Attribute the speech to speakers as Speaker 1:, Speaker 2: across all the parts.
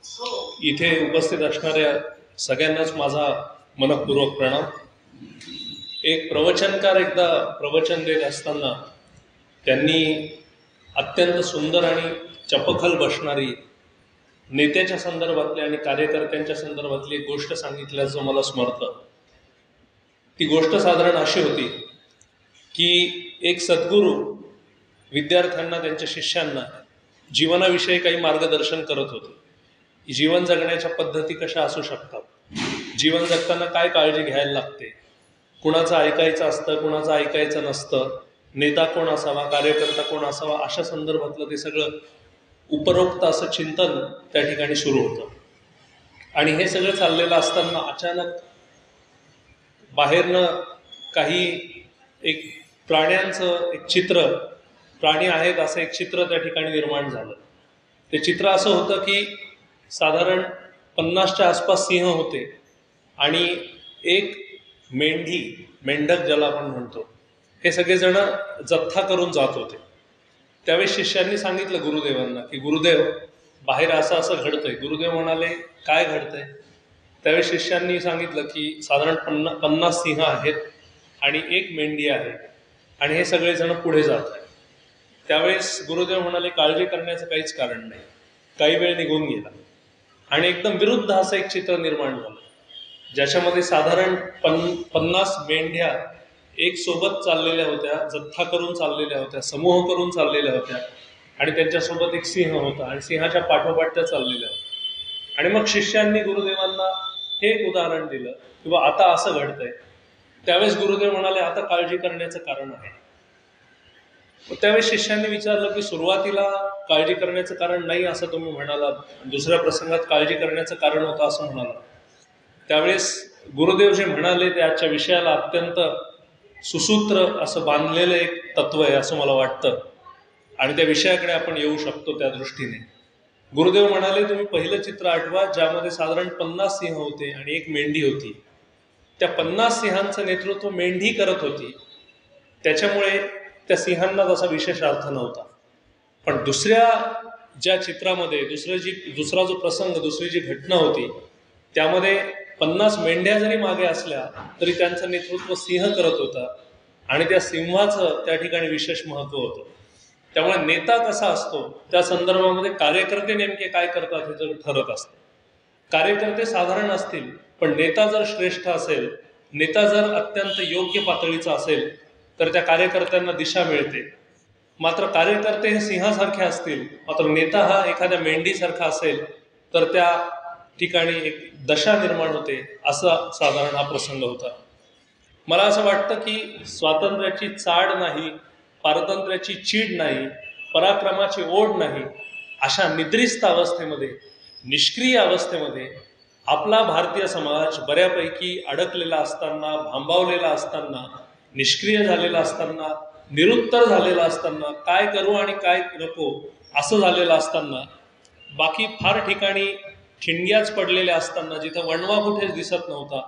Speaker 1: इथे उपस्थित असणाऱ्या सगळ्यांनाच माझा मनपूर्वक प्रणाम। एक प्रवचनकार एकदा प्रवचन देत असताना त्यांनी अत्यंत सुंदर आणि चपखल बसणारी नेत्याच्या संदर्भातली आणि कार्यकर्त्यांच्या संदर्भातली एक गोष्ट सांगितल्याचं मला स्मरतं। ती गोष्ट साधारण अशी होती की एक सद्गुरू विद्यार्थ्यांना, त्यांच्या शिष्यांना जीवनाविषयी काही मार्गदर्शन करत होते। जीवन जगण्याच्या पद्धती कशा असू शकतात, जीवन जगताना काय काळजी घ्यायला लागते, कुणाचं ऐकायचं असतं, कुणाचं ऐकायचं नसतं, नेता कोण असावा, कार्यकर्ता कोण असावा, अशा संदर्भातलं ते सगळं उपरोक्त असं चिंतन त्या ठिकाणी सुरू होतं। आणि हे सगळं चाललेलं असताना अचानक बाहेरनं काही एक प्राण्यांचं एक चित्र, प्राणी आहेत असं एक चित्र त्या ठिकाणी निर्माण झालं। ते चित्र असं होतं की साधारण 50च्या आसपास सिंह होते आणि एक मेंढी, मेंढक ज्याला आपण म्हणतो, हे सगळेजण जथ्था करून जात होते। त्यावेळेस शिष्यांनी सांगितलं गुरुदेवांना की गुरुदेव, बाहेर असं असं घडतंय। गुरुदेव म्हणाले, काय घडतंय? त्यावेळेस शिष्यांनी सांगितलं की साधारण 50 सिंह आहेत आणि एक मेंढी आहे आणि हे सगळेजण पुढे जात आहेत। त्यावेळेस गुरुदेव म्हणाले, काळजी करण्याचं काहीच कारण नाही। काही वेळ निघून गेला आणि एकदम विरुद्ध असं एक चित्र निर्माण झालं, ज्याच्यामध्ये साधारण 50 मेंढ्या एक सोबत चाललेल्या होत्या, जथ्था करून चाललेल्या होत्या, समूह करून चाललेल्या होत्या आणि त्यांच्यासोबत एक सिंह होता आणि सिंहाच्या पाठोपाठ त्या चाललेल्या होत्या। आणि मग शिष्यांनी गुरुदेवांना हे एक उदाहरण दिलं की बा आता असं घडतंय। त्यावेळेस गुरुदेव म्हणाले, आता काळजी करण्याचं कारण आहे। त्यावेळेस शिष्यांनी विचारलं की सुरुवातीला काळजी करण्याचं कारण नाही असं तुम्ही म्हणालात, दुसऱ्या प्रसंगात काळजी करण्याचं कारण होतं असं म्हणालात। त्यावेळेस गुरुदेव जे म्हणाले ते आजच्या विषयाला अत्यंत सुसूत्र असं बांधलेलं एक तत्व आहे असं मला वाटतं आणि त्या विषयाकडे आपण येऊ शकतो त्या दृष्टीने। गुरुदेव म्हणाले, तुम्ही पहिलं चित्र आठवा ज्यामध्ये साधारण 50 सिंह होते आणि एक मेंढी होती। त्या 50 सिंहांचं नेतृत्व मेंढी करत होती, त्याच्यामुळे त्या सिंहांना तसा विशेष अर्थ नव्हता। पण दुसऱ्या ज्या चित्रामध्ये दुसरा जो प्रसंग, दुसरी जी घटना होती, त्यामध्ये 50 मेंढ्या जरी मागे असल्या तरी त्यांचं नेतृत्व सिंह करत होता आणि त्या सिंहाचं त्या ठिकाणी विशेष महत्व होतं। त्यामुळे नेता कसा असतो त्या संदर्भामध्ये कार्यकर्ते नेमके काय करतात हे जर ठरत असतं। कार्यकर्ते साधारण असतील, पण नेता जर श्रेष्ठ असेल, नेता जर अत्यंत योग्य पातळीचा असेल तर त्या कार्यकर्त्यांना दिशा मिळते। मात्र कार्यकर्ते हे सिंहासारखे असतील, मात्र नेता हा एखाद्या मेंढीसारखा असेल तर त्या ठिकाणी एक दशा निर्माण होते। असा साधारण हा प्रसंग होता। मला असं वाटतं की स्वातंत्र्याची चाड नाही, पारतंत्र्याची चीड नाही, पराक्रमाची ओढ नाही, अशा निद्रिस्त अवस्थेमध्ये, निष्क्रिय अवस्थेमध्ये आपला भारतीय समाज बऱ्यापैकी अडकलेला असताना, भांबावलेला असताना, निष्क्रिय झालेला असताना, निरुत्तर झालेला असताना, काय करू आणि काय नको असं झालेलं असताना, बाकी फार ठिकाणी ठिणग्याच पडलेल्या असताना, जिथे वणवा कुठेच दिसत नव्हता,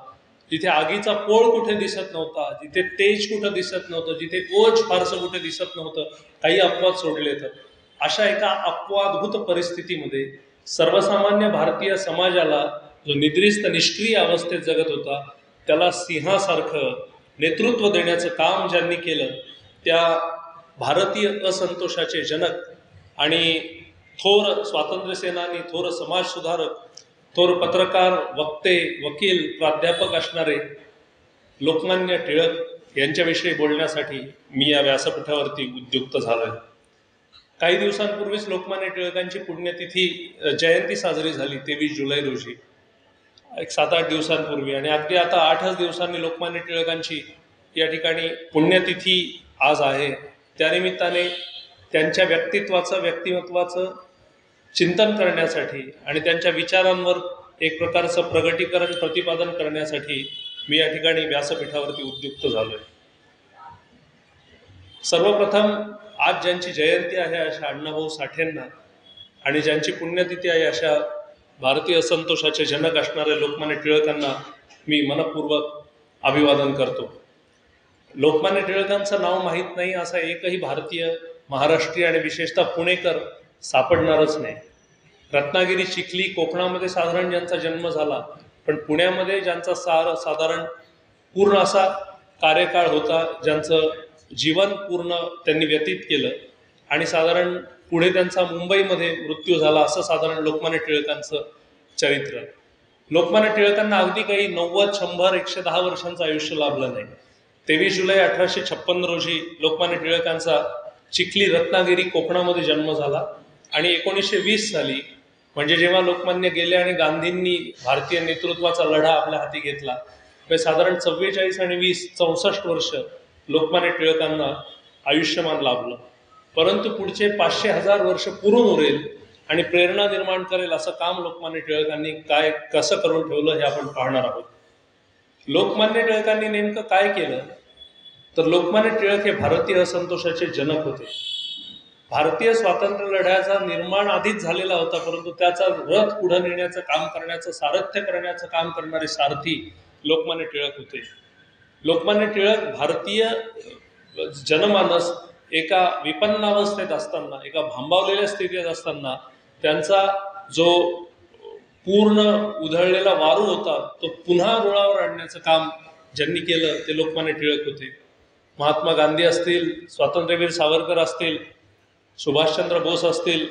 Speaker 1: जिथे आगीचा पोळ कुठे दिसत नव्हता, जिथे तेज कुठं दिसत नव्हतं, जिथे ओज फारसं कुठे दिसत नव्हतं, काही अपवाद सोडले तर, अशा एका अपवादभूत परिस्थितीमध्ये सर्वसामान्य भारतीय समाजाला जो निद्रिस्त निष्क्रिय अवस्थेत जगत होता, त्याला सिंहासारखं नेतृत्व देण्याचं काम ज्यांनी केलं, त्या भारतीय असंतोषाचे जनक आणि थोर स्वातंत्र्य सेनानी, थोर समाज सुधारक, थोर पत्रकार, वक्ते, वकील, प्राध्यापक असणारे लोकमान्य टिळक यांच्याविषयी बोलण्यासाठी मी या व्यासपीठावरती उद्युक्त झालोय। काही दिवसांपूर्वीच लोकमान्य टिळकांची पुण्यतिथी, जयंती साजरी झाली 23 जुलै रोजी, एक 7-8 दिवसांपूर्वी, आणि अगदी आता 8च दिवसांनी लोकमान्य टिळकांची या ठिकाणी पुण्यतिथी आज आहे। त्यानिमित्ताने त्यांच्या व्यक्तिमत्वाचं चिंतन करण्यासाठी आणि त्यांच्या विचारांवर एक प्रकारचं प्रगटीकरण, प्रतिपादन करण्यासाठी मी या ठिकाणी व्यासपीठावरती उद्युक्त झालोय। सर्वप्रथम आज ज्यांची जयंती आहे अशा अण्णाभाऊ साठेंना आणि ज्यांची पुण्यतिथी आहे अशा भारतीय असंतोषाचे जनक असणाऱ्या लोकमान्य टिळकांना मी मनपूर्वक अभिवादन करतो। लोकमान्य टिळकांचं नाव माहीत नाही असा एकही भारतीय, महाराष्ट्रीय आणि विशेषतः पुणेकर सापडणारच नाही। रत्नागिरी, चिखली, कोकणामध्ये साधारण ज्यांचा जन्म झाला, पण पुण्यामध्ये ज्यांचा साधारण पूर्ण असा कार्यकाळ होता, ज्यांचं जीवन पूर्ण त्यांनी व्यतीत केलं आणि साधारण पुढे त्यांचा मुंबईमध्ये मृत्यू झाला, असं साधारण लोकमान्य टिळकांचं चरित्र. लोकमान्य टिळकांना अगदी काही 90, 100, 110 वर्षांचं आयुष्य लाभलं नाही. 23 जुलै 1856 रोजी लोकमान्य टिळकांचा चिखली, रत्नागिरी, कोकणामध्ये जन्म झाला आणि 1920 साली, म्हणजे जेव्हा लोकमान्य गेले आणि गांधींनी भारतीय नेतृत्वाचा लढा आपल्या हाती घेतला, साधारण 44 आणि 20, 64 वर्ष लोकमान्य टिळकांना आयुष्यमान लाभलं. परंतु पुढचे 500,000 वर्ष पुरून उरेल आणि प्रेरणा निर्माण करेल असं काम लोकमान्य टिळकांनी कसं करून ठेवलं हे आपण पाहणार आहोत. लोकमान्य टिळकांनी नेमकं काय केलं, तर लोकमान्य टिळक हे भारतीय असंतोषाचे जनक होते. भारतीय स्वातंत्र्य लढ्याचा निर्माण आधीच झालेला होता, परंतु त्याचा रथ पुढे नेण्याचं काम करण्याचं, सारथ्य करण्याचं काम करणारे सारथी लोकमान्य टिळक होते. लोकमान्य टिळक भारतीय जनमानस एका विपन्नावस्थेत असताना, एका भांबावलेल्या स्थितीत असताना, त्यांचा जो पूर्ण उधळलेला वारू होता तो पुन्हा रुळावर आणण्याचं काम ज्यांनी केलं ते लोकमान्य टिळक होते. महात्मा गांधी असतील, स्वातंत्र्यवीर सावरकर असतील, सुभाषचंद्र बोस असतील,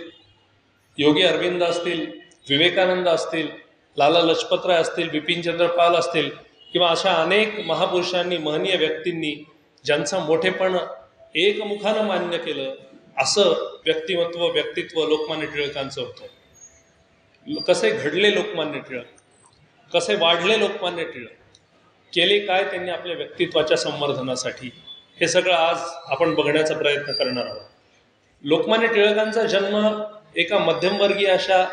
Speaker 1: योगी अरविंद असतील, विवेकानंद असतील, लाला लजपतराय असतील, बिपिनचंद्र पाल असतील, किंवा अशा अनेक महापुरुषांनी, महनीय व्यक्तींनी ज्यांचं मोठेपण एकमुखानं मान्य केलं, असं व्यक्तित्व लोकमान्य टिळकांचं होतं. कसे घडले लोकमान्य टिळक, कसे वाढले लोकमान्य टिळक, केले काय त्यांनी आपल्या व्यक्तित्वाच्या संवर्धनासाठी, हे सगळं आज आपण बघण्याचा प्रयत्न करणार आहोत. लोकमान्य टिळकांचा जन्म एका मध्यमवर्गीय अशा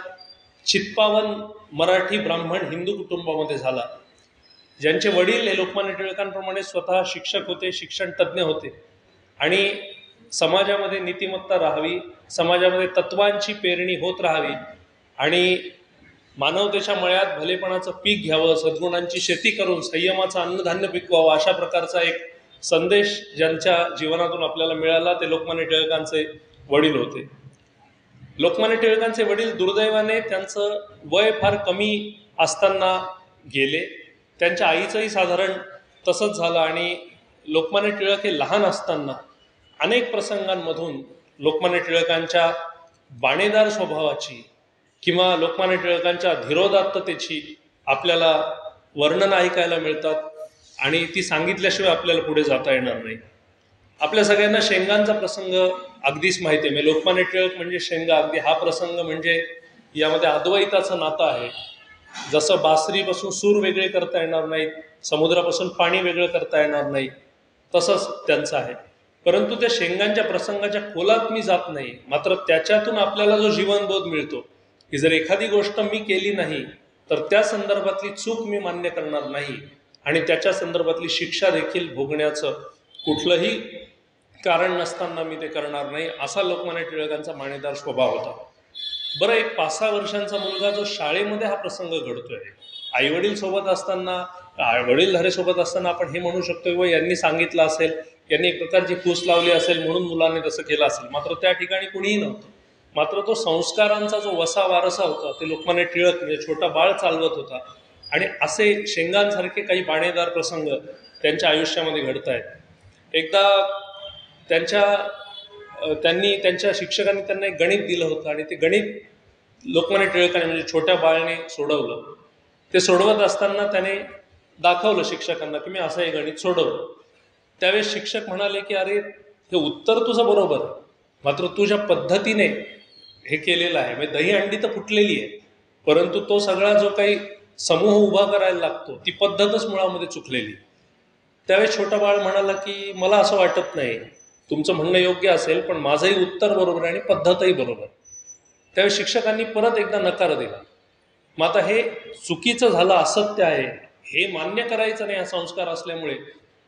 Speaker 1: चित्पावन मराठी ब्राह्मण हिंदू कुटुंबामध्ये झाला. ज्यांचे वडील हे लोकमान्य टिळकांप्रमाणे स्वतः शिक्षक होते, शिक्षण तज्ज्ञ होते आणि समाजामध्ये नीतिमत्ता राहावी, समाजामध्ये तत्वांची पेरणी होत राहावी आणि मानवतेच्या मळ्यात भलेपणाचं पीक घ्यावं, सद्गुणांची शेती करून संयमाचं अन्नधान्य पिकवावं, अशा प्रकारचा एक संदेश ज्यांच्या जीवनातून आपल्याला मिळाला ते लोकमान्य टिळकांचे वडील होते. लोकमान्य टिळकांचे वडील दुर्दैवाने त्यांचं वय फार कमी असताना गेले. त्यांच्या आईचंही साधारण तसंच झालं आणि लोकमान्य टिळक हे लहान असताना अनेक प्रसंगांमधून लोकमान्य टिळकांच्या बाणेदार स्वभावाची किंवा लोकमान्य टिळकांच्या धीरोदात्ततेची आपल्याला वर्णन ऐकायला मिळतात आणि ती सांगितल्याशिवाय आपल्याला पुढे जाता येणार नाही. आपल्या सगळ्यांना शेंगांचा प्रसंग अगदीच माहिती आहे. म्हणजे लोकमान्य टिळक म्हणजे शेंगा, अगदी हा प्रसंग म्हणजे यामध्ये अद्वैताचं नातं आहे. जसं बासरीपासून सूर वेगळे करता येणार नाहीत, समुद्रापासून पाणी वेगळं करता येणार नाही, तसंच त्यांचं आहे. परंतु त्या शेंगांच्या प्रसंगाच्या खोलात मी जात नाही. मात्र त्याच्यातून आपल्याला जो जीवनबोध मिळतो की जर एखादी गोष्ट मी केली नाही तर त्या संदर्भातली चूक मी मान्य करणार नाही आणि त्याच्या संदर्भातली शिक्षा देखील भोगण्याचं कुठलंही कारण नसताना मी ते करणार नाही, असा लोकमान्य टिळकांचा माणेदार स्वभाव होता. बरं, एक 5-6 वर्षांचा मुलगा जो शाळेमध्ये हा प्रसंग घडतोय, आईवडील सोबत असताना, वडीलधारेसोबत असताना आपण हे म्हणू शकतो की यांनी सांगितलं असेल, यांनी एक प्रकारची फूस लावली असेल म्हणून मुलांनी तसं केलं असेल. मात्र त्या ठिकाणी कुणीही नव्हतं. मात्र तो संस्कारांचा जो वसा वारसा होता ते लोकमान्य टिळक म्हणजे छोटा बाळ चालवत होता आणि असे शेंगांसारखे काही बाणेदार प्रसंग त्यांच्या आयुष्यामध्ये घडत आहेत. एकदा त्यांच्या शिक्षकांनी त्यांना एक गणित दिलं होतं आणि ते गणित लोकमान्य टिळकांनी म्हणजे छोट्या बाळाने सोडवलं. ते सोडवत असताना त्याने दाखवलं शिक्षकांना की मी असं हे गणित सोडवलं. त्यावेळेस शिक्षक म्हणाले की अरे, हे उत्तर तुझं बरोबर आहे, मात्र तुझ्या पद्धतीने हे केलेलं आहे. म्हणजे दही अंडी तर फुटलेली आहे, परंतु तो सगळा जो काही समूह उभा करायला लागतो ती पद्धतच मुळामध्ये चुकलेली. त्यावेळेस छोटा बाळ म्हणाला की मला असं वाटत नाही, तुमचं म्हणणं योग्य असेल पण माझंही उत्तर बरोबर आहे आणि पद्धतही बरोबर. त्यावेळेस शिक्षकांनी परत एकदा नकार दिला. मग आता हे चुकीचं झालं, असत्य आहे, हे मान्य करायचं नाही हा संस्कार असल्यामुळे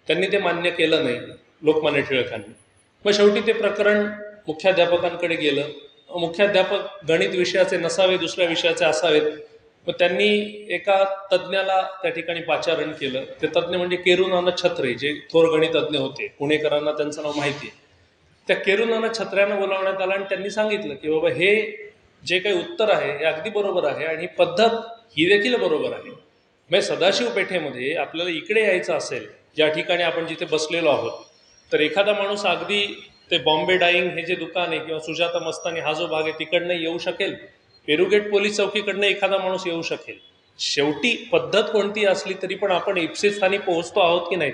Speaker 1: त्यांनी ते मान्य केलं नाही लोकमान्य टिळकांनी. मग शेवटी ते प्रकरण मुख्याध्यापकांकडे गेलं. मुख्याध्यापक गणित विषयाचे नसावे, दुसऱ्या विषयाचे असावेत. मग त्यांनी एका तज्ज्ञाला त्या ठिकाणी पाचारण केलं. ते तज्ज्ञ म्हणजे केरुनाना छत्रे, जे थोर गणितज्ञ होते. पुणेकरांना त्यांचं नाव माहिती आहे. त्या केरुनाना छत्र्यांना बोलावण्यात आलं आणि त्यांनी सांगितलं की बाबा हे जे काही उत्तर आहे हे अगदी बरोबर आहे आणि पद्धत ही देखील बरोबर आहे. म्हणजे सदाशिव पेठेमध्ये आपल्याला इकडे यायचं असेल, ज्या ठिकाणी आपण जिथे बसलेलो आहोत, तर एखादा माणूस अगदी ते बॉम्बे डाईंग हे जे दुकान आहे किंवा सुजाता मस्तानी हा जो भाग आहे तिकडनं येऊ शकेल, पेरुगेट पोलीस चौकीकडनं एखादा माणूस येऊ शकेल. शेवटी पद्धत कोणती असली तरी पण आपण इप्सितस्थानी पोहोचतो आहोत की नाही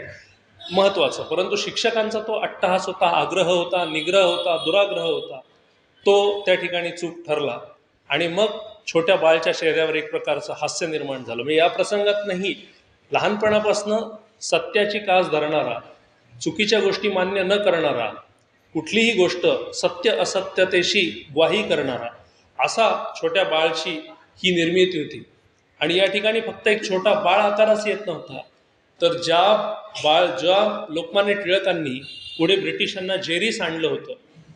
Speaker 1: महत्वाचं. परंतु शिक्षकांचा तो अट्टहास होता, आग्रह होता, निग्रह होता, दुराग्रह होता, तो त्या ठिकाणी चूक ठरला आणि मग छोट्या बाळच्या चेहऱ्यावर एक प्रकारचं हास्य निर्माण झालं. म्हणजे या प्रसंगात नाही, लहानपणापासून सत्याची कास धरणारा, चुकीच्या गोष्टी मान्य न करणारा, कुठलीही गोष्ट सत्य असत्यतेशी ग्वाही करणारा असा छोट्या बाळची ही निर्मिती होती. आणि या ठिकाणी फक्त एक छोटा बाळ आकाराच येत नव्हता, तर ज्या लोकमान्य टिळकांनी पुढे ब्रिटिशांना जेरीस आणलं होतं,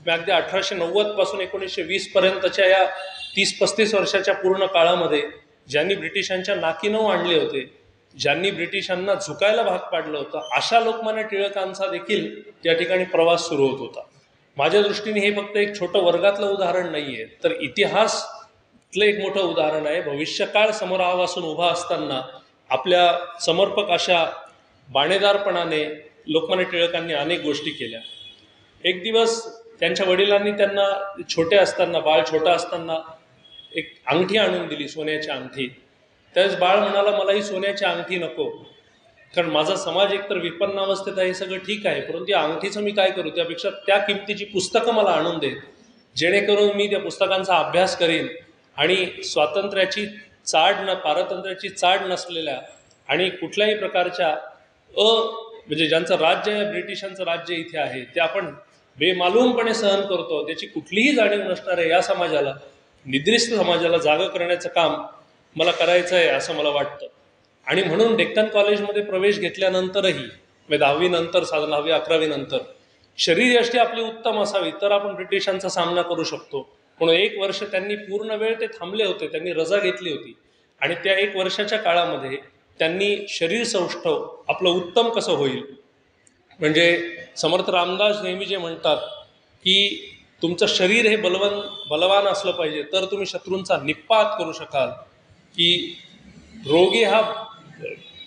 Speaker 1: अगदी 1890 पासून 1920 पर्यंतच्या या 30-35 वर्षाच्या पूर्ण काळामध्ये ज्यांनी ब्रिटिशांच्या नाकीनऊ आणले होते, ज्यांनी ब्रिटिशांना झुकायला भाग पाडलं होतं, अशा लोकमान्य टिळकांचा देखील त्या ठिकाणी प्रवास सुरू होत होता. माझ्या दृष्टीने हे फक्त एक छोटं वर्गातलं उदाहरण नाहीये, तर इतिहासातलं एक मोठं उदाहरण आहे. भविष्यकाळ समोरावासून उभा असताना आपल्या समर्पक अशा बाणेदारपणाने लोकमान्य टिळकांनी अनेक गोष्टी केल्या. एक दिवस त्यांच्या वडिलांनी त्यांना छोटे असताना, बाळ छोटा असताना एक अंगठी आणून दिली, सोन्याची अंगठी. त्यावेळेस बाळ म्हणाला, मला ही सोन्याची अंगठी नको, कारण माझा समाज एकतर विपन्न अवस्थेत आहे, हे सगळं ठीक आहे, परंतु या अंगठीचं मी काय करू, त्यापेक्षा त्या किमतीची पुस्तकं मला आणून दे, जेणेकरून मी त्या पुस्तकांचा अभ्यास करीन आणि स्वातंत्र्याची पारतंत्र्याची चाड नसलेल्या आणि कुठल्याही प्रकारच्या म्हणजे ज्यांचं राज्य आहे, ब्रिटिशांचं राज्य इथे आहे, ते आपण बेमालूमपणे सहन करतो, त्याची कुठलीही जाणीव नसणाऱ्या या समाजाला, निद्रिस्त समाजाला जागं करण्याचं काम मला करायचं आहे असं मला वाटतं. आणि म्हणून डेक्कन कॉलेजमध्ये प्रवेश घेतल्यानंतरही, म्हणजे 10वी नंतर, 10वी 11वी नंतर शरीरयष्टी आपली उत्तम असावी तर आपण ब्रिटिशांचा सामना करू शकतो. म्हणून 1 वर्ष त्यांनी पूर्ण वेळ ते थांबले होते, त्यांनी रजा घेतली होती आणि त्या 1 वर्षाच्या काळामध्ये त्यांनी शरीर सौष्ठव आपलं उत्तम कसं होईल, म्हणजे समर्थ रामदास नेहमी जे म्हणतात की तुमचं शरीर हे बलवान असलं पाहिजे तर तुम्ही शत्रूंचा निपात करू शकाल, की रोगी हा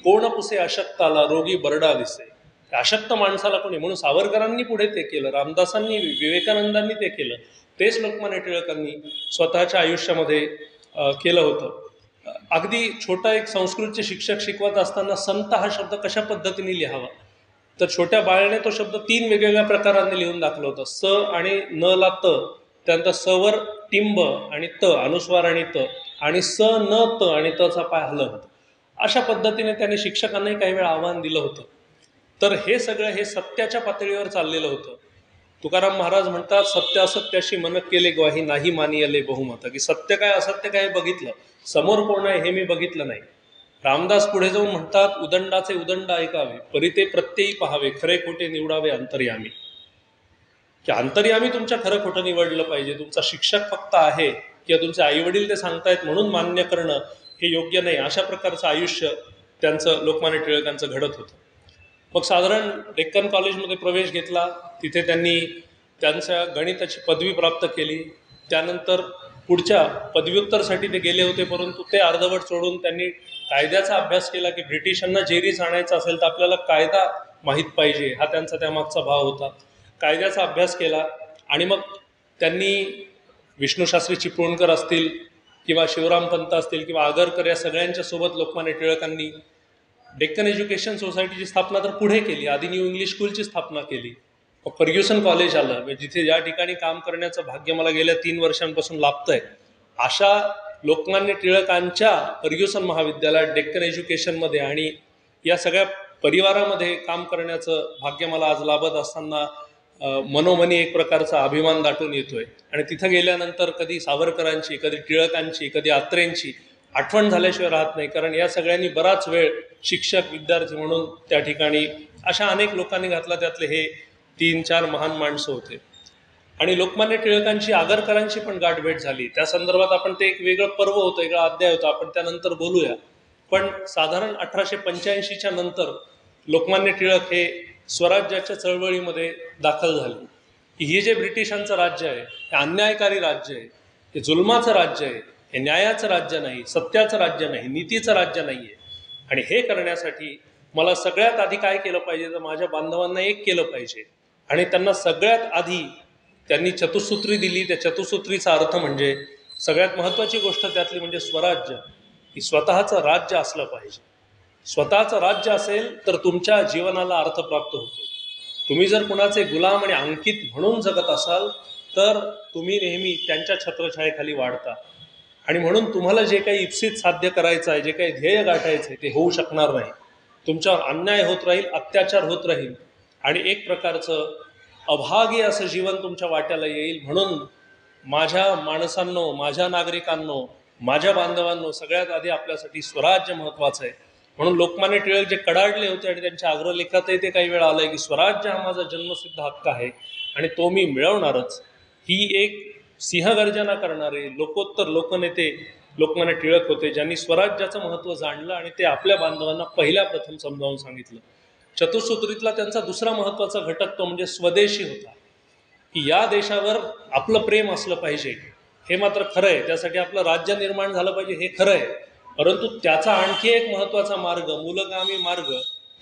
Speaker 1: कोण पुसे अशक्ताला, रोगी बरडा दिसे. अशक्त माणसाला कोणी, म्हणून सावरकरांनी पुढे ते केलं, रामदासांनी, विवेकानंदांनी ते केलं, तेच लोकमान्य टिळकांनी स्वतःच्या आयुष्यामध्ये केलं होतं. अगदी छोटा एक संस्कृतचे शिक्षक शिकवत असताना संत हा शब्द कशा पद्धतीने लिहावा, तर छोट्या बाळाने तो शब्द 3 वेगवेगळ्या प्रकारांनी लिहून दाखवला होता. स आणि न ला त, त्यानंतर सवर टिंब आणि त, अनुस्वार आणि त, आणि स न त आणि तचा पाय हलवत, अशा पद्धतीने त्याने शिक्षकांनाही काही वेळा आव्हान दिलं होतं. तर हे सगळं हे सत्याच्या पातळीवर चाललेलं होतं. तुकाराम महाराज म्हणतात, सत्य असत्याशी मन केले ग्वाही, नाही मानियले बहुमत, की सत्य काय असत्य काय बघितलं, समोर कोण आहे हे मी बघितलं नाही. रामदास पुढे जाऊन म्हणतात, उदंडाचे उदंड ऐकावे, परी ते प्रत्ययी पहावे, खरे खोटे निवडावे अंतर्यामी, की अंतर्यामी तुमच्या खरं खोटं निवडलं पाहिजे. तुमचा शिक्षक फक्त आहे किंवा तुमचे आई वडील ते सांगतायत म्हणून मान्य करणं हे योग्य नाही, अशा प्रकारचं आयुष्य त्यांचं, लोकमान्य टिळकांचं घडत होतं. मग साधारण डेक्कन कॉलेजमध्ये प्रवेश घेतला, तिथे त्यांनी त्यांच्या गणिताची पदवी प्राप्त केली. त्यानंतर पुढच्या पदव्युत्तरसाठी ते गेले होते, परंतु ते अर्धवट सोडून त्यांनी कायद्याचा अभ्यास केला, की ब्रिटिशांना जेरीस आणायचं असेल तर आपल्याला कायदा माहीत पाहिजे, हा त्यांचा त्यामागचा भाव होता. कायद्याचा अभ्यास केला आणि मग त्यांनी विष्णूशास्त्री चिपळूणकर असतील किंवा शिवरामपंत असतील किंवा आगरकर या सगळ्यांच्या सोबत लोकमान्य टिळकांनी डेक्कन एज्युकेशन सोसायटीची स्थापना तर पुढे केली, आधी न्यू इंग्लिश स्कूलची स्थापना केली. मग फर्ग्युसन कॉलेज आलं, जिथे ज्या ठिकाणी काम करण्याचं भाग्य मला गेल्या 3 वर्षांपासून लाभतंय. अशा लोकमान्य टिळकांच्या फर्ग्युसन महाविद्यालयात डेक्कन एज्युकेशनमध्ये आणि या सगळ्या परिवारामध्ये काम करण्याचं भाग्य मला आज लाभत असताना मनोमनी एक प्रकारचा अभिमान दाटून येतोय. आणि तिथं गेल्यानंतर कधी सावरकरांची, कधी टिळकांची, कधी आत्रेंची आठवण झाल्याशिवाय राहत नाही, कारण या सगळ्यांनी बराच वेळ शिक्षक, विद्यार्थी म्हणून त्या ठिकाणी अशा अनेक लोकांनी घातला, त्यातले हे 3-4 महान माणसं होते. आणि लोकमान्य टिळकांची आगरकरांची पण गाठभेट झाली. त्या संदर्भात आपण ते एक वेगळं पर्व होतं, वेगळा अध्याय होता, आपण त्यानंतर बोलूया. पण साधारण 1885च्या नंतर लोकमान्य टिळक हे स्वराज्याच्या चळवळीमध्ये दाखल झाले, की हे जे ब्रिटिशांचं राज्य आहे, हे अन्यायकारी राज्य आहे, हे जुलमाचं राज्य आहे, हे न्यायाचं राज्य नाही, सत्याचं राज्य नाही, नीतीचं राज्य नाही आहे. आणि हे करण्यासाठी मला सगळ्यात आधी काय केलं पाहिजे, तर माझ्या बांधवांना एक केलं पाहिजे. आणि त्यांना सगळ्यात आधी त्यांनी चतुसूत्री दिली. त्या चतुसूत्रीचा अर्थ म्हणजे सगळ्यात महत्त्वाची गोष्ट त्यातली म्हणजे स्वराज्य, की स्वतःचं राज्य असलं पाहिजे. स्वतःचं राज्य असेल तर तुमच्या जीवनाला अर्थ प्राप्त होतो. तुम्ही जर कुणाचे गुलाम आणि अंकित म्हणून जगत असाल तर तुम्ही नेहमी त्यांच्या छत्रछायेखाली वाढता. आणि म्हणून तुम्हाला जे काही इप्सित साध्य करायचं आहे, जे काही ध्येय गाठायचं आहे ते होऊ शकणार नाही. तुमच्यावर अन्याय होत राहील, अत्याचार होत राहील आणि एक प्रकारचं अभागी असं जीवन तुमच्या वाट्याला येईल. म्हणून माझ्या माणसांनो, माझ्या नागरिकांनो, माझ्या बांधवांनो, सगळ्यात आधी आपल्यासाठी स्वराज्य महत्त्वाचं आहे. म्हणून लोकमान्य टिळक जे कडाडले होते आणि त्यांच्या अग्रलेखातही ते काही वेळा आलंय की स्वराज्य हा माझा जन्मसिद्ध हक्क आहे आणि तो मी मिळवणारच. ही एक सिंहगर्जना करणारे लोकोत्तर लोकनेते लोकमान्य टिळक होते, ज्यांनी स्वराज्याचं महत्त्व जाणलं आणि ते आपल्या बांधवांना पहिल्या प्रथम समजावून सांगितलं. चतुसूत्रीतला त्यांचा दुसरा महत्त्वाचा घटक तो म्हणजे स्वदेशी होता, की या देशावर आपलं प्रेम असलं पाहिजे. हे मात्र खरं आहे, त्यासाठी आपलं राज्य निर्माण झालं पाहिजे, हे खरं आहे. परंतु त्याचा आणखी एक महत्त्वाचा मार्ग, मूलगामी मार्ग,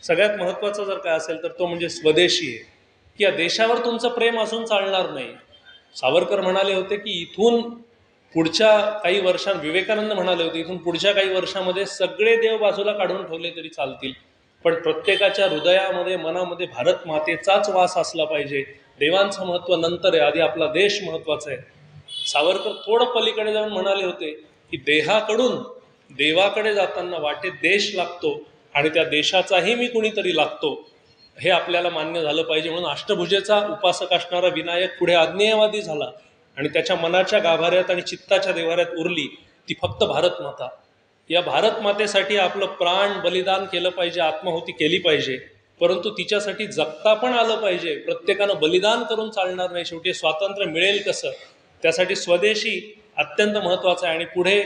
Speaker 1: सगळ्यात महत्त्वाचा जर काय असेल तर तो म्हणजे स्वदेशी आहे, की या देशावर तुमचं प्रेम असून चालणार नाही. सावरकर म्हणाले होते की इथून पुढच्या काही वर्षांत, विवेकानंद म्हणाले होते इथून पुढच्या काही वर्षामध्ये सगळे देव बाजूला काढून ठेवले तरी चालतील, पण प्रत्येकाच्या हृदयामध्ये मनामध्ये भारत मातेचाच वास असला पाहिजे. देवांचं महत्त्व नंतर आहे, आधी आपला देश महत्त्वाचा आहे. सावरकर थोडं पलीकडे जाऊन म्हणाले होते की देहाकडून देवाकडे जाताना वाटेत देश लागतो आणि त्या देशाचाही मी कुणीतरी लागतो, हे आपल्याला मान्य झालं पाहिजे. म्हणून अष्टभुजेचा उपासक असणारा विनायक पुढे आज्ञेयवादी झाला आणि त्याच्या मनाच्या गाभाऱ्यात आणि चित्ताच्या देवाऱ्यात उरली ती फक्त भारत माता. या भारत मातेसाठी आपलं प्राण बलिदान केलं पाहिजे, आत्माहुती केली पाहिजे, परंतु तिच्यासाठी जगता पण आलं पाहिजे. प्रत्येकानं बलिदान करून चालणार नाही, शेवटी स्वातंत्र्य मिळेल कसं. त्यासाठी स्वदेशी अत्यंत महत्त्वाचं आहे. आणि पुढे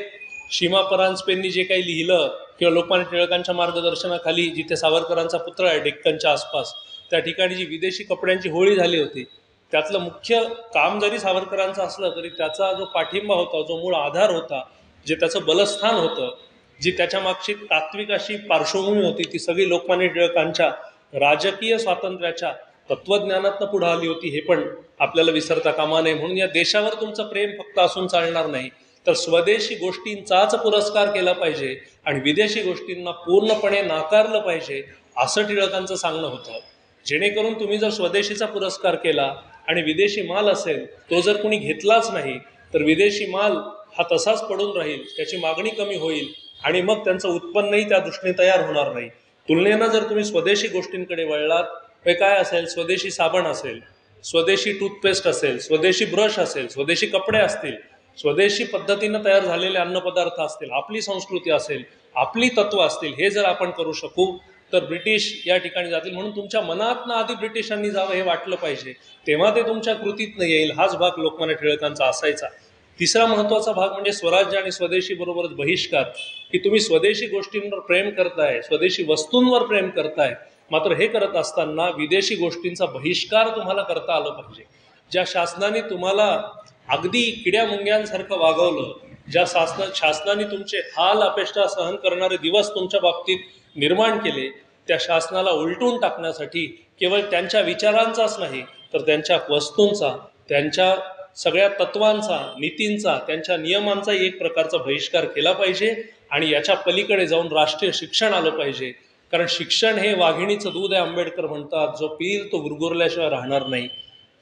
Speaker 1: सीमा परांजपेंनी जे काही लिहिलं किंवा लोकमान्य टिळकांच्या मार्गदर्शनाखाली जिथे सावरकरांचा पुतळा आहे डेक्कनच्या आसपास, त्या ठिकाणी जी विदेशी कपड्यांची होळी झाली होती, त्यातलं मुख्य काम जरी सावरकरांचं असलं तरी त्याचा जो पाठिंबा होता, जो मूळ आधार होता, जे त्याचं बलस्थान होतं, जी त्याच्या मागची तात्विक अशी पार्श्वभूमी होती, ती सगळी लोकमान्य टिळकांच्या राजकीय स्वातंत्र्याच्या तत्त्वज्ञानातनं पुढे आली होती. हे पण आपल्याला विसरता कामा नये. म्हणून या देशावर तुमचं प्रेम फक्त असून चालणार नाही, तर स्वदेशी गोष्टींचाच पुरस्कार केला पाहिजे आणि विदेशी गोष्टींना पूर्णपणे नाकारलं पाहिजे, असं टिळकांचं सांगणं होतं. जेणेकरून तुम्ही जर स्वदेशीचा पुरस्कार केला आणि विदेशी माल असेल तो जर कोणी घेतलाच नाही तर विदेशी माल हा तसाच पडून राहील, त्याची मागणी कमी होईल आणि मग त्यांचं उत्पन्नही त्या दृष्टीने तयार होणार नाही. तुलनेनं जर तुम्ही स्वदेशी गोष्टींकडे वळलात, हे काय असेल, स्वदेशी साबण असेल, स्वदेशी टूथपेस्ट असेल, स्वदेशी ब्रश असेल, स्वदेशी कपडे असतील, स्वदेशी पद्धतीनं तयार झालेले अन्नपदार्थ असतील, आपली संस्कृती असेल, आपली तत्व असतील, हे जर आपण करू शकू तर ब्रिटिश या ठिकाणी जातील. म्हणून तुमच्या मनातनं आधी ब्रिटिशांनी जावं हे वाटलं पाहिजे, तेव्हा ते तुमच्या कृतीतनं येईल. हाच भाग लोकमान्य टिळकांचा असायचा. तिसरा महत्त्वाचा भाग म्हणजे स्वराज्य आणि स्वदेशी बरोबरच बहिष्कार, की तुम्ही स्वदेशी गोष्टींवर प्रेम करताय, स्वदेशी वस्तूंवर प्रेम करताय, मात्र हे करत असताना विदेशी गोष्टींचा बहिष्कार तुम्हाला करता आलं पाहिजे. ज्या शासनाने तुम्हाला अगदी किड्या मुंग्यांसारखं वागवलं, ज्या शासनाने तुमचे हाल अपेष्टा सहन करणारे दिवस तुमच्या बाबतीत निर्माण केले, त्या शासनाला उलटून टाकण्यासाठी केवळ त्यांच्या विचारांचाच नाही तर त्यांच्या वस्तूंचा, त्यांच्या सगळ्या तत्वांचा, नीतींचा, त्यांच्या नियमांचाही एक प्रकारचा बहिष्कार केला पाहिजे. आणि याच्या पलीकडे जाऊन राष्ट्रीय शिक्षण आलं पाहिजे, कारण शिक्षण हे वाघिणीचं दूध आहे, आंबेडकर म्हणतात, जो पिईल तो गुरगुरल्याशिवाय राहणार नाही.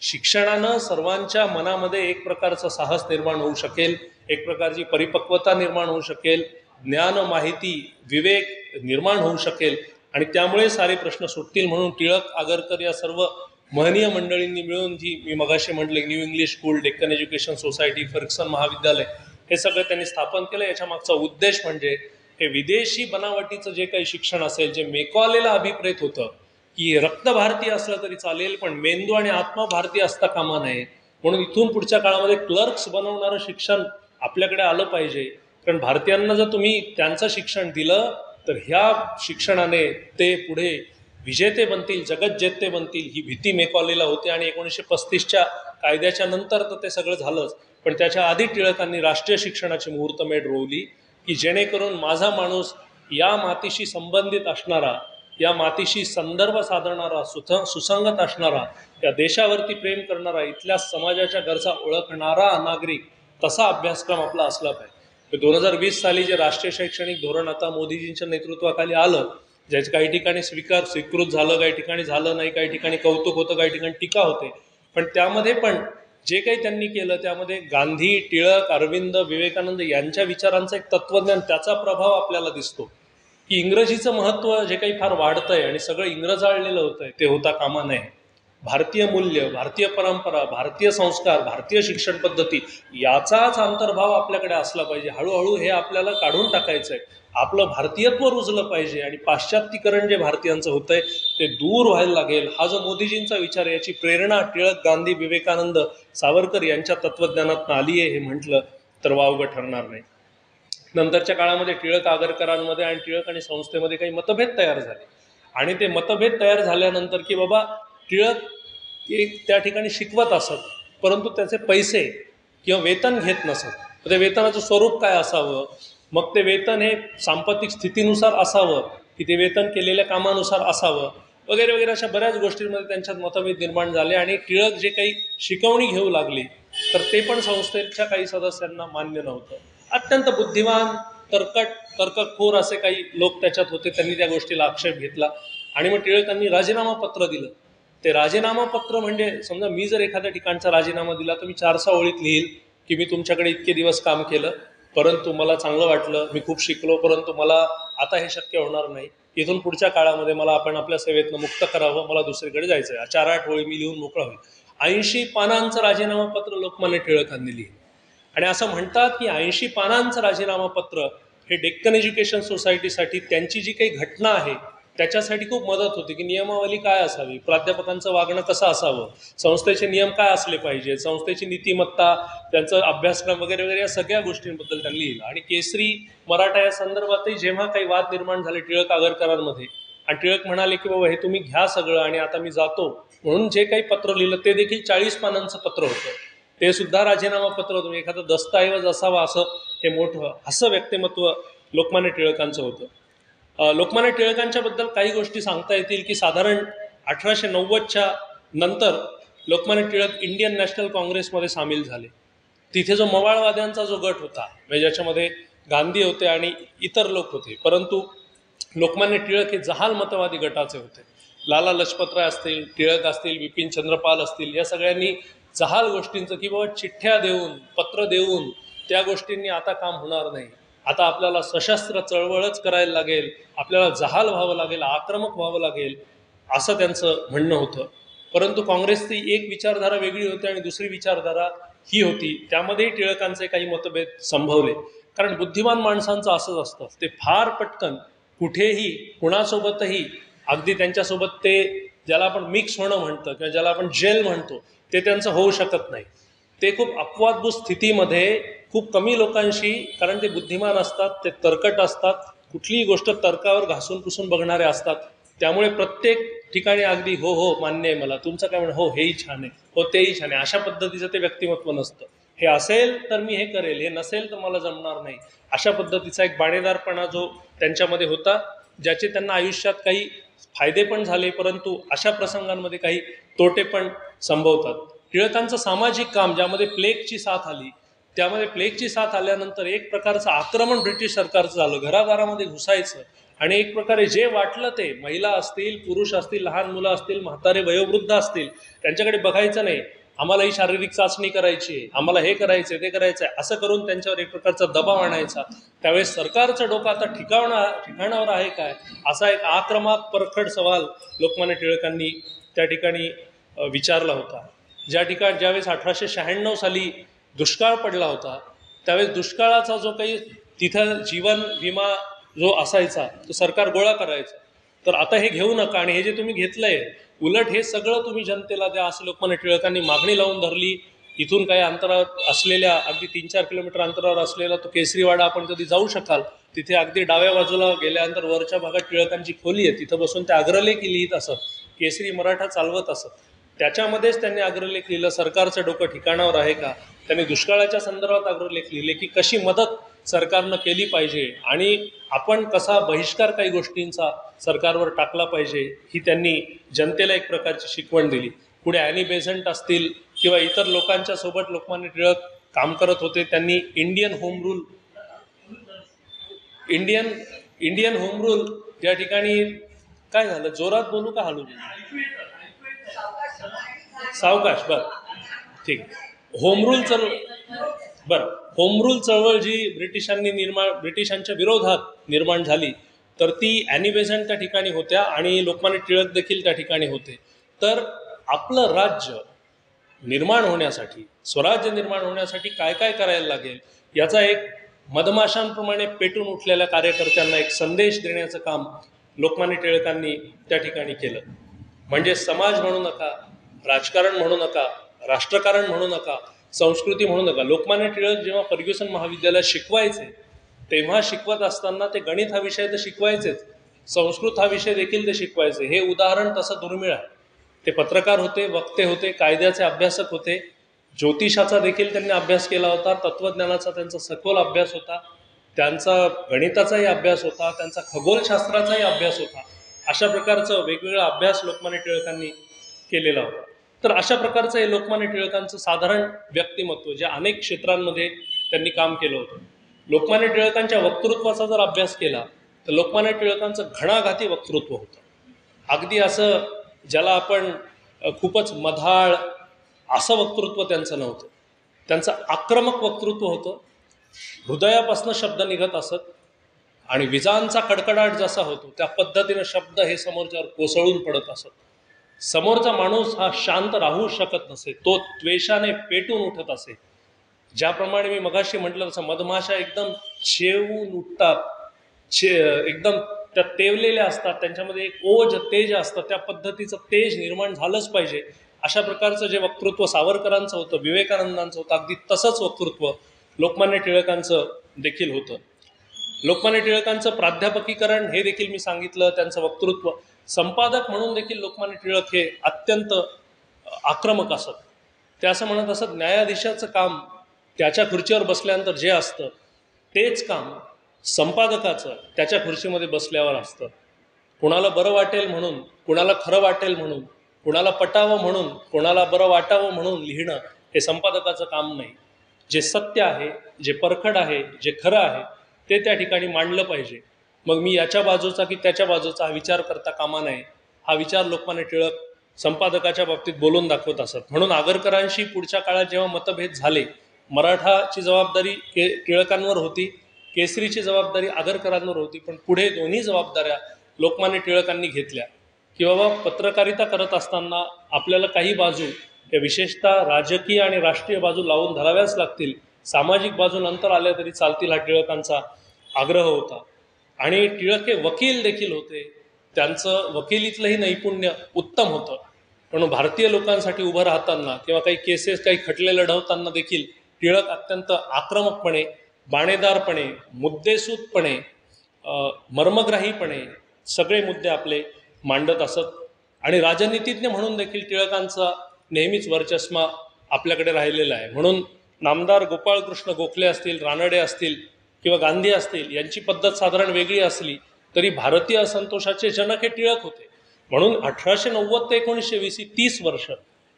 Speaker 1: शिक्षणानं सर्वांच्या मनामध्ये एक प्रकारचं साहस निर्माण होऊ शकेल, एक प्रकारची परिपक्वता निर्माण होऊ शकेल, ज्ञान, माहिती, विवेक निर्माण होऊ शकेल आणि त्यामुळे सारे प्रश्न सुटतील. म्हणून टिळक, आगरकर या सर्व महनीय मंडळींनी मिळून जी मी मगाशी म्हटले, new English school, Deccan education society, Fergusson महाविद्यालय, हे सगळं त्यांनी स्थापन केलं. याच्या मागचा उद्देश म्हणजे हे विदेशी बनावटीचं जे काही शिक्षण असेल, जे मेकॉलेला अभिप्रेत होतं की रक्त भारतीय असलं तरी चालेल पण मेंदू आणि आत्मा भारतीय असता कामा नये, म्हणून इथून पुढच्या काळामध्ये क्लर्क्स बनवणारं शिक्षण आपल्याकडे आलं पाहिजे. कारण भारतीयांना जर तुम्ही त्यांचं शिक्षण दिलं तर ह्या शिक्षणाने ते पुढे विजेते बनतील, जगज्जेते बनतील, ही भीती मेकॉलेला होते. आणि 1935च्या कायद्याच्या नंतर तर ते सगळं झालंच, पण त्याच्या आधी टिळकांनी राष्ट्रीय शिक्षणाची मुहूर्तमेढ रोवली की जेणेकरून माझा माणूस या मातीशी संबंधित असणारा, या मातीशी संदर्भ साधणारा, सुसंगत असणारा, या देशावरती प्रेम करणारा, इथल्या समाजाच्या गरजा ओळखणारा नागरिक, तसा अभ्यासक्रम आपला असला पाहिजे. 2020 साली जे राष्ट्रीय शैक्षणिक धोरण आता मोदीजींच्या नेतृत्वाखाली आलं, ज्याचे काही ठिकाणी स्वीकृत झालं, काही ठिकाणी झालं नाही, काही ठिकाणी कौतुक होतं, काही ठिकाणी टीका होते, पण त्यामध्ये पण जे काही त्यांनी केलं त्यामध्ये गांधी, टिळक, अरविंद, विवेकानंद यांच्या विचारांचं एक तत्वज्ञान, त्याचा प्रभाव आपल्याला दिसतो की इंग्रजीचं महत्त्व जे काही फार वाढतंय आणि सगळं इंग्रजाळलेलं होतंय ते होता कामा नये. भारतीय मूल्य, भारतीय परंपरा, भारतीय संस्कार, भारतीय शिक्षण पद्धती याचाच अंतर्भाव आपल्याकडे असला पाहिजे. हळूहळू हे आपल्याला काढून टाकायचं आहे. आपलं भारतीयत्व रुजलं पाहिजे आणि पाश्चात्तीकरण जे भारतीयांचं होतंय ते दूर व्हायला लागेल. हा जो मोदीजींचा विचार आहे, याची प्रेरणा टिळक, गांधी, विवेकानंद, सावरकर यांच्या तत्वज्ञानात आली आहे हे म्हटलं तर वावगं ठरणार नाही. नंतरच्या काळामध्ये टिळक आगरकरांमध्ये आणि टिळक आणि संस्थेमध्ये काही मतभेद तयार झाले आणि ते मतभेद तयार झाल्यानंतर की बाबा टिळक एक त्या ठिकाणी शिकवत असत, परंतु त्याचे पैसे किंवा वेतन घेत नसत. ते वेतनाचं स्वरूप काय असावं, मग ते वेतन हे सांपत्तिक स्थितीनुसार असावं की ते वेतन केलेल्या कामानुसार असावं वगैरे वगैरे, अशा बऱ्याच गोष्टींमध्ये त्यांच्यात मतभेद निर्माण झाले आणि टिळक जे काही शिकवणी घेऊ लागली तर ते पण संस्थेच्या काही सदस्यांना मान्य नव्हतं. अत्यंत बुद्धिमान, तर्कखोर असे काही लोक त्याच्यात होते, त्यांनी त्या गोष्टीला आक्षेप घेतला आणि मग टिळकांनी राजीनामा पत्र दिलं. ते राजीनामा पत्र म्हणजे समजा मी जर एखाद्या ठिकाणचा राजीनामा दिला तर मी 400 ओळीत लिहील की मी तुमच्याकडे इतके दिवस काम केलं, परंतु मला चांगलं वाटलं, मी खूप शिकलो, परंतु मला आता हे शक्य होणार नाही, इथून पुढच्या काळामध्ये मला आपण आपल्या सेवेतनं मुक्त करावं, मला दुसरीकडे जायचं आहे. 4-8 ओळी मी लिहून मोकळा होईल. 80 पानांचं राजीनामा पत्र लोकमान्य टिळकांनी लिहिलं आणि असं म्हणतात की 80 पानांचं राजीनामा पत्र हे डेक्कन एज्युकेशन सोसायटीसाठी त्यांची जी काही घटना आहे त्याच्यासाठी खूप मदत होती की नियमावली काय असावी, प्राध्यापकांचं वागणं कसं असावं, संस्थेचे नियम काय असले पाहिजे, संस्थेची नीतिमत्ता, त्यांचं अभ्यासक्रम वगैरे वगैरे, या सगळ्या गोष्टींबद्दल त्यांनी लिहिलं. आणि केसरी मराठा या संदर्भातही जेव्हा काही वाद निर्माण झाले टिळक आगरकरांमध्ये आणि टिळक म्हणाले की बाबा हे तुम्ही घ्या सगळं आणि आता मी जातो, म्हणून जे काही पत्र लिहिलं ते देखील 40 पानांचं पत्र होतं. ते सुद्धा राजीनामा पत्र होतं, एखादा दस्तऐवज असावा असं हे मोठं असं व्यक्तिमत्व लोकमान्य टिळकांचं होतं. लोकमान्य टिळकांच्या बद्दल काही गोष्टी सांगता येतील की साधारण 1890च्या नंतर लोकमान्य टिळक इंडियन नॅशनल काँग्रेसमध्ये सामील झाले. तिथे जो मवाळवाद्यांचा जो गट होता म्हणजे ज्याच्यामध्ये गांधी होते आणि इतर लोक होते, परंतु लोकमान्य टिळक हे जहाल मतवादी गटाचे होते. लाला लजपतराय असतील, टिळक असतील, बिपिन चंद्रपाल असतील, या सगळ्यांनी जहाल गोष्टींचं की बाबा चिठ्ठ्या देऊन, पत्र देऊन त्या गोष्टींनी आता काम होणार नाही, आता आपल्याला सशस्त्र चळवळच करायला लागेल, आपल्याला जहाल व्हावं लागेल, आक्रमक व्हावं लागेल, असं त्यांचं म्हणणं होतं. परंतु काँग्रेसची एक विचारधारा वेगळी होती आणि दुसरी विचारधारा ही होती, त्यामध्येही टिळकांचे काही मतभेद संभवले. कारण बुद्धिमान माणसांचं असंच असतं, ते फार पटकन कुठेही कुणासोबतही अगदी त्यांच्यासोबत ते ज्याला आपण मिक्स होणं म्हणतो किंवा ज्याला आपण जेल म्हणतो ते त्यांचं होऊ शकत नाही. ते खूप अपवादभूत स्थितीमध्ये खूप कमी लोकांशी, कारण ते बुद्धिमान असतात, ते तर्कट असतात, कुठलीही गोष्ट तर्कावर घासून पुसून बघणारे असतात, त्यामुळे प्रत्येक ठिकाणी अगदी हो हो मान्य आहे मला, तुमचं काय म्हणणं, हो हेही छान आहे, हो तेही छान आहे, अशा पद्धतीचं ते व्यक्तिमत्व नसतं. हे असेल तर मी हे करेल, हे नसेल तर मला जमणार नाही, अशा पद्धतीचा एक बाणेदारपणा जो त्यांच्यामध्ये होता, ज्याचे त्यांना आयुष्यात काही फायदे पण झाले, परंतु अशा प्रसंगांमध्ये काही तोटे पण संभवतात. टिळकांचं सामाजिक काम ज्यामध्ये प्लेगची साथ आली, त्यामध्ये प्लेगची साथ आल्यानंतर एक प्रकारचं आक्रमण ब्रिटिश सरकारचं झालं, घरादारामध्ये घुसायचं आणि एक प्रकारे जे वाटलं ते, महिला असतील, पुरुष असतील, लहान मुलं असतील, म्हातारे वयोवृद्ध असतील, त्यांच्याकडे बघायचं नाही, आम्हाला ही शारीरिक चाचणी करायची आहे, आम्हाला हे करायचं ते करायचं आहे, असं करून त्यांच्यावर एक प्रकारचा दबाव आणायचा. त्यावेळेस सरकारचं डोकं आता ठिकाणावर आहे काय, असा एक आक्रमक परखड सवाल लोकमान्य टिळकांनी त्या ठिकाणी विचारला होता. ज्यावेळेस 1896 साली दुष्काळ पडला होता, त्यावेळेस दुष्काळाचा जो काही तिथं जीवन विमा जो असायचा तो सरकार गोळा करायचा, तर आता हे घेऊ नका आणि हे जे तुम्ही घेतलंय उलट हे सगळं तुम्ही जनतेला द्या, असं लोकमान्य टिळकांनी मागणी लावून धरली. इथून काही अंतरावर असलेल्या, अगदी 3-4 किलोमीटर अंतरावर असलेला तो केसरीवाडा आपण कधी जाऊ शकाल, तिथे अगदी डाव्या बाजूला गेल्यानंतर वरच्या भागात टिळकांची खोली आहे, तिथं बसून ते अग्रलेख लिहित असत, केसरी मराठा चालवत असत. त्याच्यामध्येच त्यांनी अग्रलेख लिहिलं, सरकारचं डोकं ठिकाणावर आहे का, त्यांनी दुष्काळाच्या संदर्भात अग्रलेख लिहिले की कशी मदत सरकारनं केली पाहिजे आणि आपण कसा बहिष्कार काही गोष्टींचा सरकारवर टाकला पाहिजे ही त्यांनी जनतेला एक प्रकारची शिकवण दिली. पुढे ॲनी बेझंट असतील किंवा इतर लोकांच्या सोबत लोकमान्य टिळक काम करत होते. त्यांनी इंडियन होम रूल या ठिकाणी काय झालं, जोरात बोलू का हळू? सावकाश, बरं ठीक. होम रूल चळवळ जी ब्रिटिशांच्या विरोधात निर्माण झाली तर ती ॲनी बेझंट त्या ठिकाणी होत्या आणि लोकमान्य टिळक देखील त्या ठिकाणी होते. तर आपलं राज्य निर्माण होण्यासाठी, स्वराज्य निर्माण होण्यासाठी काय काय करायला लागेल याचा एक मधमाशांप्रमाणे पेटून उठलेल्या कार्यकर्त्यांना एक संदेश देण्याचं काम लोकमान्य टिळकांनी त्या ठिकाणी केलं. म्हणजे समाज म्हणू नका, राजकारण म्हणू नका, राष्ट्रकारण म्हणू नका, संस्कृती म्हणू नका. लोकमान्य टिळक जेव्हा फर्ग्युसन महाविद्यालयात शिकवायचे तेव्हा शिकवत असताना ते गणित हा विषय तर शिकवायचेच, संस्कृत हा विषय देखील ते शिकवायचे. हे उदाहरण तसं दुर्मिळ आहे. ते पत्रकार होते, वक्ते होते, कायद्याचे अभ्यासक होते, ज्योतिषाचा देखील त्यांनी अभ्यास केला होता, तत्त्वज्ञानाचा त्यांचा सखोल अभ्यास होता, त्यांचा गणिताचाही अभ्यास होता, त्यांचा खगोलशास्त्राचाही अभ्यास होता. अशा प्रकारचं वेगवेगळा अभ्यास लोकमान्य टिळकांनी केलेला होता. तर अशा प्रकारचं हे लोकमान्य टिळकांचं साधारण व्यक्तिमत्व जे अनेक क्षेत्रांमध्ये त्यांनी काम केलं होतं. लोकमान्य टिळकांच्या वक्तृत्वाचा जर अभ्यास केला तर लोकमान्य टिळकांचं घणाघाती वक्तृत्व होतं. अगदी असं ज्याला आपण खूपच मधाळ असं वक्तृत्व त्यांचं नव्हतं. त्यांचं आक्रमक वक्तृत्व होतं. हृदयापासून शब्द निघत असत आणि विजांचा कडकडाट जसा होतो त्या पद्धतीनं शब्द हे समोरच्यावर कोसळून पडत असत. समोरचा माणूस हा शांत राहू शकत नसे, तो द्वेषाने पेटून उठत असे. ज्याप्रमाणे मी मगाशी म्हटलं तसं मधमाशा एकदम शेवून उठतात, एकदम त्या तेवलेल्या असतात, त्यांच्यामध्ये एक ओज तेज असतं, त्या पद्धतीचं तेज निर्माण झालंच पाहिजे. अशा प्रकारचं जे वक्तृत्व सावरकरांचं होतं, विवेकानंदांचं होतं, अगदी तसंच वक्तृत्व लोकमान्य टिळकांचं देखील होतं. लोकमान्य टिळकांचं प्राध्यापकीकरण हे देखील मी सांगितलं, त्यांचं वक्तृत्व. संपादक म्हणून देखील लोकमान्य टिळक हे अत्यंत आक्रमक असत. ते असं म्हणत असत, न्यायाधीशाचं काम त्याच्या खुर्चीवर बसल्यानंतर जे असतं तेच काम संपादकाचं त्याच्या खुर्चीमध्ये बसल्यावर असतं. कुणाला बरं वाटेल म्हणून, कुणाला खरं वाटेल म्हणून, कुणाला पटावं म्हणून, कोणाला बरं वाटावं म्हणून लिहिणं हे संपादकाचं काम नाही. जे सत्य आहे, जे परखड आहे, जे खरं आहे ते त्या ठिकाणी मांडलं पाहिजे. मग मी याच्या बाजूचा की त्याच्या बाजूचा हा विचार करता कामा नये. हा विचार लोकमान्य टिळक संपादकाच्या बाबतीत बोलून दाखवत असत. म्हणून आगरकरांशी पुढच्या काळात जेव्हा मतभेद झाले, मराठाची जबाबदारी टिळकांवर होती, केसरीची जबाबदारी आगरकरांवर होती, पण पुढे दोन्ही जबाबदाऱ्या लोकमान्य टिळकांनी घेतल्या की बाबा पत्रकारिता करत असताना आपल्याला काही बाजू या विशेषतः राजकीय आणि राष्ट्रीय बाजू लावून धराव्याच लागतील, सामाजिक बाजू नंतर आल्या तरी चालतील, हा टिळकांचा आग्रह होता. आणि टिळक हे वकील देखील होते, त्यांचं वकिलीतलंही नैपुण्य उत्तम होतं. पण भारतीय लोकांसाठी उभं राहताना किंवा काही केसेस, काही खटले लढवताना देखील टिळक अत्यंत आक्रमकपणे, बाणेदारपणे, मुद्देसूदपणे, मर्मग्राहीपणे सगळे मुद्दे आपले मांडत असत. आणि राजनीतिज्ञ म्हणून देखील टिळकांचा नेहमीच वर्चस्व आपल्याकडे राहिलेला आहे. म्हणून नामदार गोपाळकृष्ण गोखले असतील, रानडे असतील किंवा गांधी असतील, यांची पद्धत साधारण वेगळी असली तरी भारतीय असंतोषाचे जनक हे टिळक होते. म्हणून 1890 ते 1920 ही 30 वर्ष